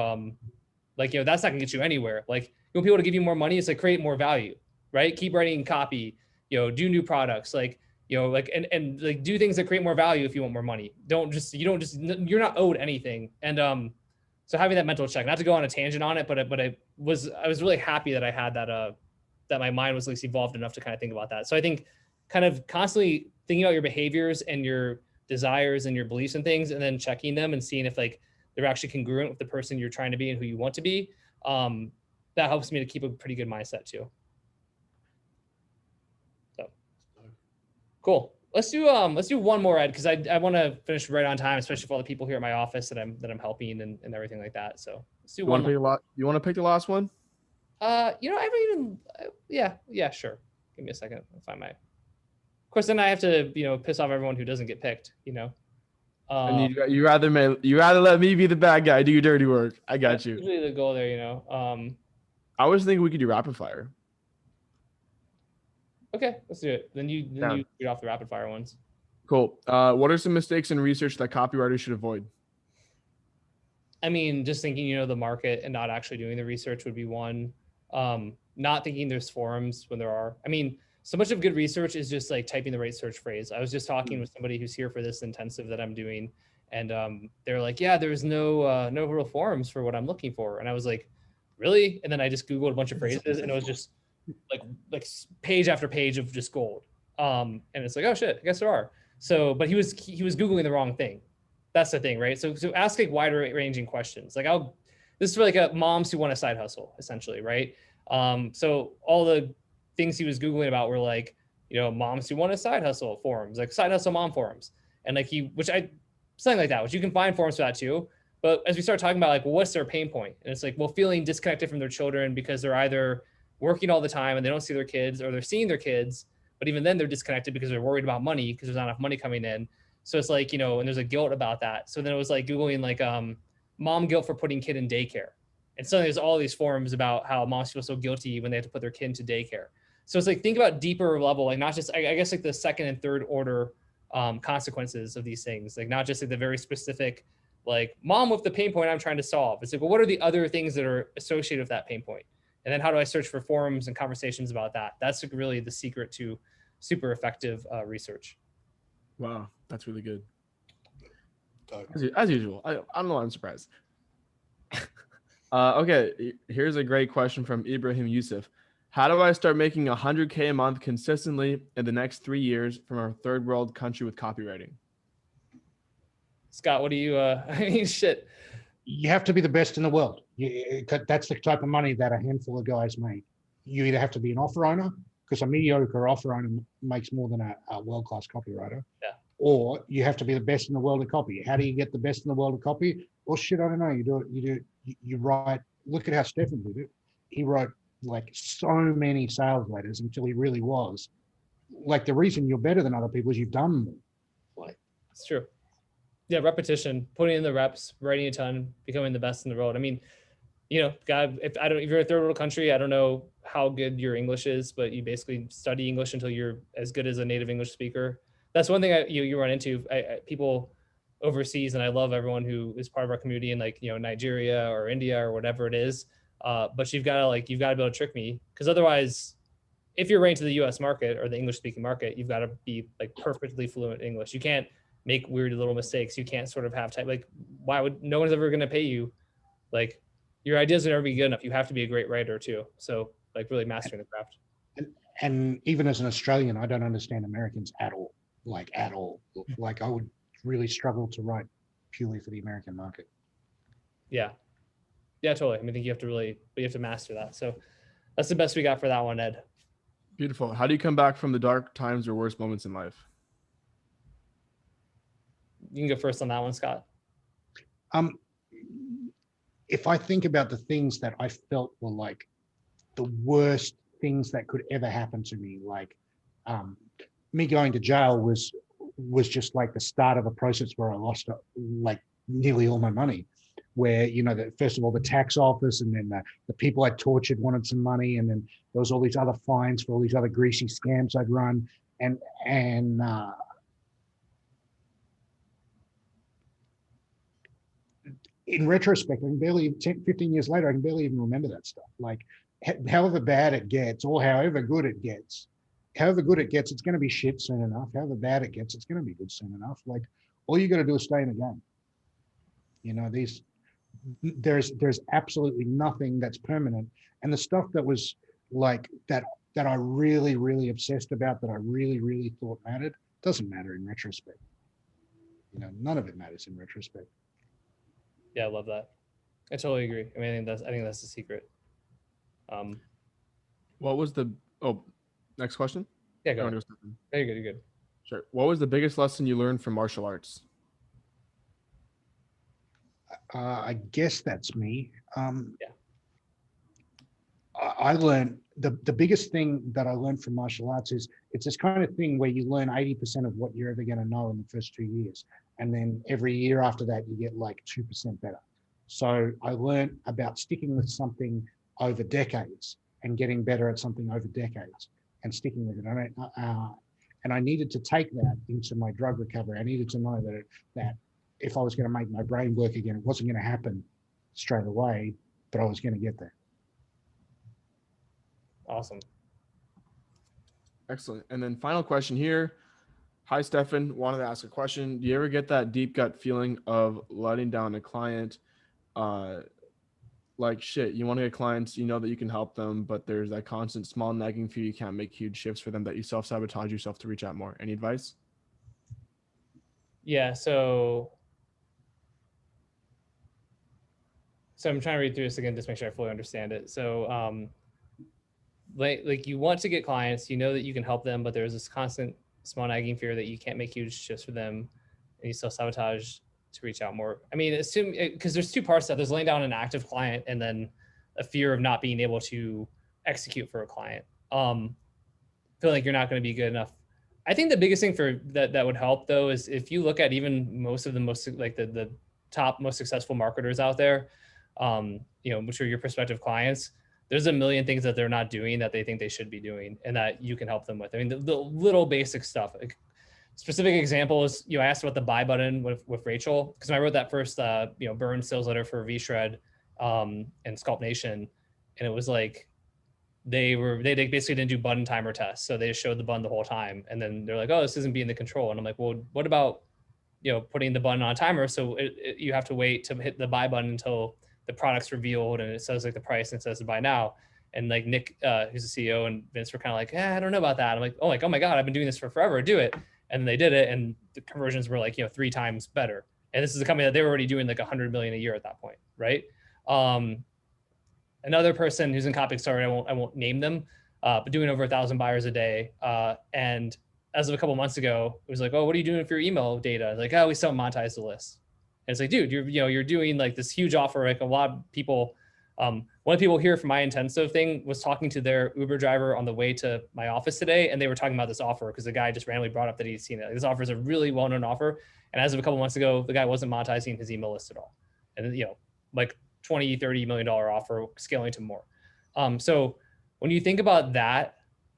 that's not gonna get you anywhere. Like, you want people to give you more money, it's like create more value, right? Keep writing copy, do new products, like, and like do things that create more value if you want more money. You're not owed anything. And so having that mental check, not to go on a tangent on it, but I was really happy that I had that, that my mind was at least evolved enough to kind of think about that. So I think kind of constantly thinking about your behaviors and your desires and your beliefs and things, and then checking them and seeing if like they're actually congruent with the person you're trying to be and who you want to be. That helps me to keep a pretty good mindset too. So cool. Let's do one more, Ed, because I want to finish right on time, especially for all the people here at my office that I'm helping and everything like that. So let's do one. You want to pick the last one? I haven't even. Yeah, sure. Give me a second. I'll find my. Of course, then I have to piss off everyone who doesn't get picked. And you rather let me be the bad guy, do your dirty work. I got you. Usually the goal there, I was thinking we could do rapid fire. Okay, let's do it. Then you get off the rapid fire ones. Cool. What are some mistakes in research that copywriters should avoid? I mean, just thinking, the market and not actually doing the research would be one. Not thinking there's forums when there are. I mean, so much of good research is just like typing the right search phrase. I was just talking with somebody who's here for this intensive that I'm doing, and they're like, yeah, there's no real forums for what I'm looking for. And I was like, really? And then I just Googled a bunch of phrases, and it was just like page after page of just gold. And it's like, oh shit, I guess there are. So, but he was Googling the wrong thing. That's the thing, right? So ask like wider ranging questions. Like this is for like moms who want a side hustle, essentially, right? So all the things he was Googling about were like, moms who want a side hustle forums, like side hustle mom forums. And like something like that, which you can find forums for that too. But as we start talking about like, well, what's their pain point? And it's like, well, feeling disconnected from their children because they're either working all the time and they don't see their kids, or they're seeing their kids, but even then they're disconnected because they're worried about money because there's not enough money coming in. So it's like, and there's a guilt about that. So then it was like Googling like mom guilt for putting kid in daycare. And so there's all these forums about how moms feel so guilty when they have to put their kid into daycare. So it's like, think about deeper level, like not just, I guess like the second and third order consequences of these things, like not just like the very specific, like mom with the pain point I'm trying to solve. It's like, well, what are the other things that are associated with that pain point? And then how do I search for forums and conversations about that? That's like really the secret to super effective research. Wow, that's really good. As usual, I don't know why I'm surprised. Okay, here's a great question from Ibrahim Yusuf. How do I start making 100K a month consistently in the next 3 years from a third world country with copywriting? Scott, what do you, I mean, shit. You have to be the best in the world. That's the type of money that a handful of guys make. You either have to be an offer owner, because a mediocre offer owner makes more than a world-class copywriter. Yeah. Or you have to be the best in the world of copy. How do you get the best in the world of copy? Well, shit, I don't know. You write, look at how Stefan did it. He wrote like so many sales letters until he really was. Like the reason you're better than other people is you've done more. Like, it's true. Yeah, repetition, putting in the reps, writing a ton, becoming the best in the world. I mean, God, if you're a third world country, I don't know how good your English is, but you basically study English until you're as good as a native English speaker. That's one thing you run into. People overseas, and I love everyone who is part of our community in like Nigeria or India or whatever it is. But you've got to be able to trick me, because otherwise, if you're ranked to the U.S. market or the English speaking market, you've got to be like perfectly fluent English. You can't make weird little mistakes. You can't sort of have type, like, why would no one's ever going to pay you? Like, your ideas will never be good enough. You have to be a great writer too. So like really mastering the craft. And even as an Australian, I don't understand Americans at all. Like at all. Like I would really struggle to write purely for the American market. Yeah. Yeah, totally. I mean, I think you have to master that. So that's the best we got for that one, Ed. Beautiful. How do you come back from the dark times or worst moments in life? You can go first on that one, Scott. If I think about the things that I felt were like the worst things that could ever happen to me, like me going to jail was just like the start of a process where I lost like nearly all my money. Where first of all the tax office, and then the people I tortured wanted some money, and then there was all these other fines for all these other greasy scams I'd run, and in retrospect, I can barely, 10, 15 years later, I can barely even remember that stuff. Like, however bad it gets, or however good it gets, it's going to be shit soon enough. However bad it gets, it's going to be good soon enough. Like, all you got to do is stay in the game. There's absolutely nothing that's permanent. And the stuff that was like that I really, really obsessed about, that I really, really thought mattered, doesn't matter in retrospect. none of it matters in retrospect. Yeah, I love that. I totally agree. I mean, I think that's the secret. What was the next question? Yeah, go ahead. Yeah, you're good. Sure. What was the biggest lesson you learned from martial arts? I guess that's me. Yeah. I learned the biggest thing that I learned from martial arts is it's this kind of thing where you learn 80% of what you're ever going to know in the first 2 years. And then every year after that, you get like 2% better. So I learned about sticking with something over decades and getting better at something over decades and sticking with it. And I needed to take that into my drug recovery. I needed to know that if I was going to make my brain work again, it wasn't going to happen straight away, but I was going to get there. Awesome. Excellent. And then final question here. Hi, Stefan. Wanted to ask a question. Do you ever get that deep gut feeling of letting down a client? Like shit, you want to get clients, you know that you can help them, but there's that constant small nagging fear. You can't make huge shifts for them, that you self-sabotage yourself to reach out more. Any advice? Yeah. So I'm trying to read through this again, just make sure I fully understand it. So, like you want to get clients, you know that you can help them, but there's this constant small nagging fear that you can't make huge shifts for them, and you self-sabotage to reach out more. I mean, assume, because there's two parts to that. There's laying down an active client and then a fear of not being able to execute for a client. Feeling like you're not going to be good enough. I think the biggest thing for that would help though is if you look at even most of the the top most successful marketers out there, which are your prospective clients, there's a million things that they're not doing that they think they should be doing and that you can help them with. I mean, the little basic stuff. Like, specific example is, I asked about the buy button with Rachel, because I wrote that first, burn sales letter for V-Shred and Scalp Nation. And it was like, they basically didn't do button timer tests. So they just showed the button the whole time. And then they're like, oh, this isn't being the control. And I'm like, well, what about, putting the button on a timer? So you have to wait to hit the buy button until the product's revealed and it says like the price and it says to buy now. And like Nick, who's the CEO, and Vince were kind of like, I don't know about that. I'm like, oh my God, I've been doing this for forever. Do it. And they did it. And the conversions were like, 3 times better. And this is a company that they were already doing like 100 million a year at that point. Right. Another person who's in copy, sorry, I won't name them, but doing over 1,000 buyers a day. And as of a couple of months ago, it was like, oh, what are you doing for your email data? Like, oh, we still monetize the list. And it's like, dude, you're doing like this huge offer. Like a lot of people, one of the people here from my intensive thing was talking to their Uber driver on the way to my office today. And they were talking about this offer because the guy just randomly brought up that he'd seen it. Like, this offer is a really well-known offer. And as of a couple months ago, the guy wasn't monetizing his email list at all. And, like $20, $30 million offer scaling to more. So when you think about that,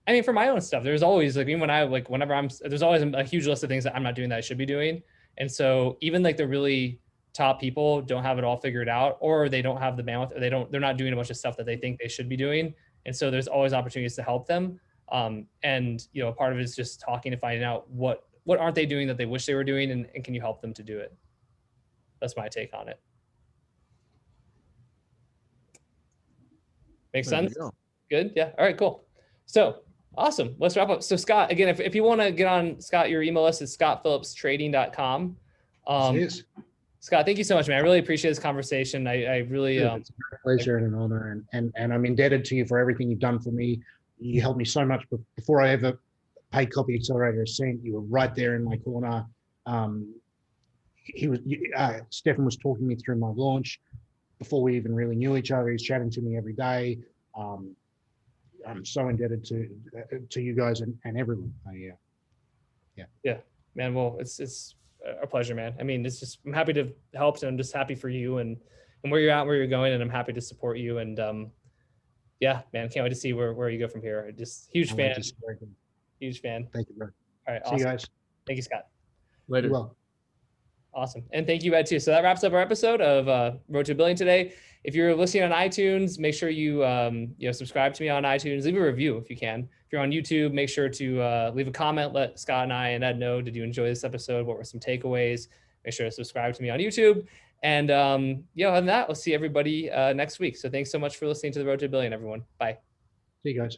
I mean, for my own stuff, there's always like, even when there's always a huge list of things that I'm not doing that I should be doing. And so even like the really top people don't have it all figured out, or they don't have the bandwidth, or they're not doing a bunch of stuff that they think they should be doing. And so there's always opportunities to help them. And part of it is just talking and finding out what aren't they doing that they wish they were doing, and can you help them to do it? That's my take on it. Makes sense? Good. Yeah. All right, cool. So awesome. Let's wrap up. So Scott, again, if you want to get on Scott, your email list is scottphillipstrading.com. Scott, thank you so much, man. I really appreciate this conversation. I really, it's a pleasure and an honor. And I'm indebted to you for everything you've done for me. You helped me so much before I ever paid Copy Accelerator a cent. You were right there in my corner. Stefan was talking me through my launch before we even really knew each other. He's chatting to me every day. I'm so indebted to you guys and everyone. Yeah, man. Well, it's a pleasure, man. I mean, I'm happy to help, and I'm just happy for you and where you're at, where you're going, and I'm happy to support you. And yeah, man, can't wait to see where you go from here. Just huge fan. Huge fan. Thank you, bro. All right. See awesome. you guys. Thank you, Scott. Later. Well. Awesome. And thank you, Ed, too. So that wraps up our episode of Road to a Billion today. If you're listening on iTunes, make sure you subscribe to me on iTunes. Leave a review if you can. If you're on YouTube, make sure to leave a comment. Let Scott and I and Ed know, did you enjoy this episode? What were some takeaways? Make sure to subscribe to me on YouTube. And other than that, we'll see everybody next week. So thanks so much for listening to the Road to a Billion, everyone. Bye. See you guys.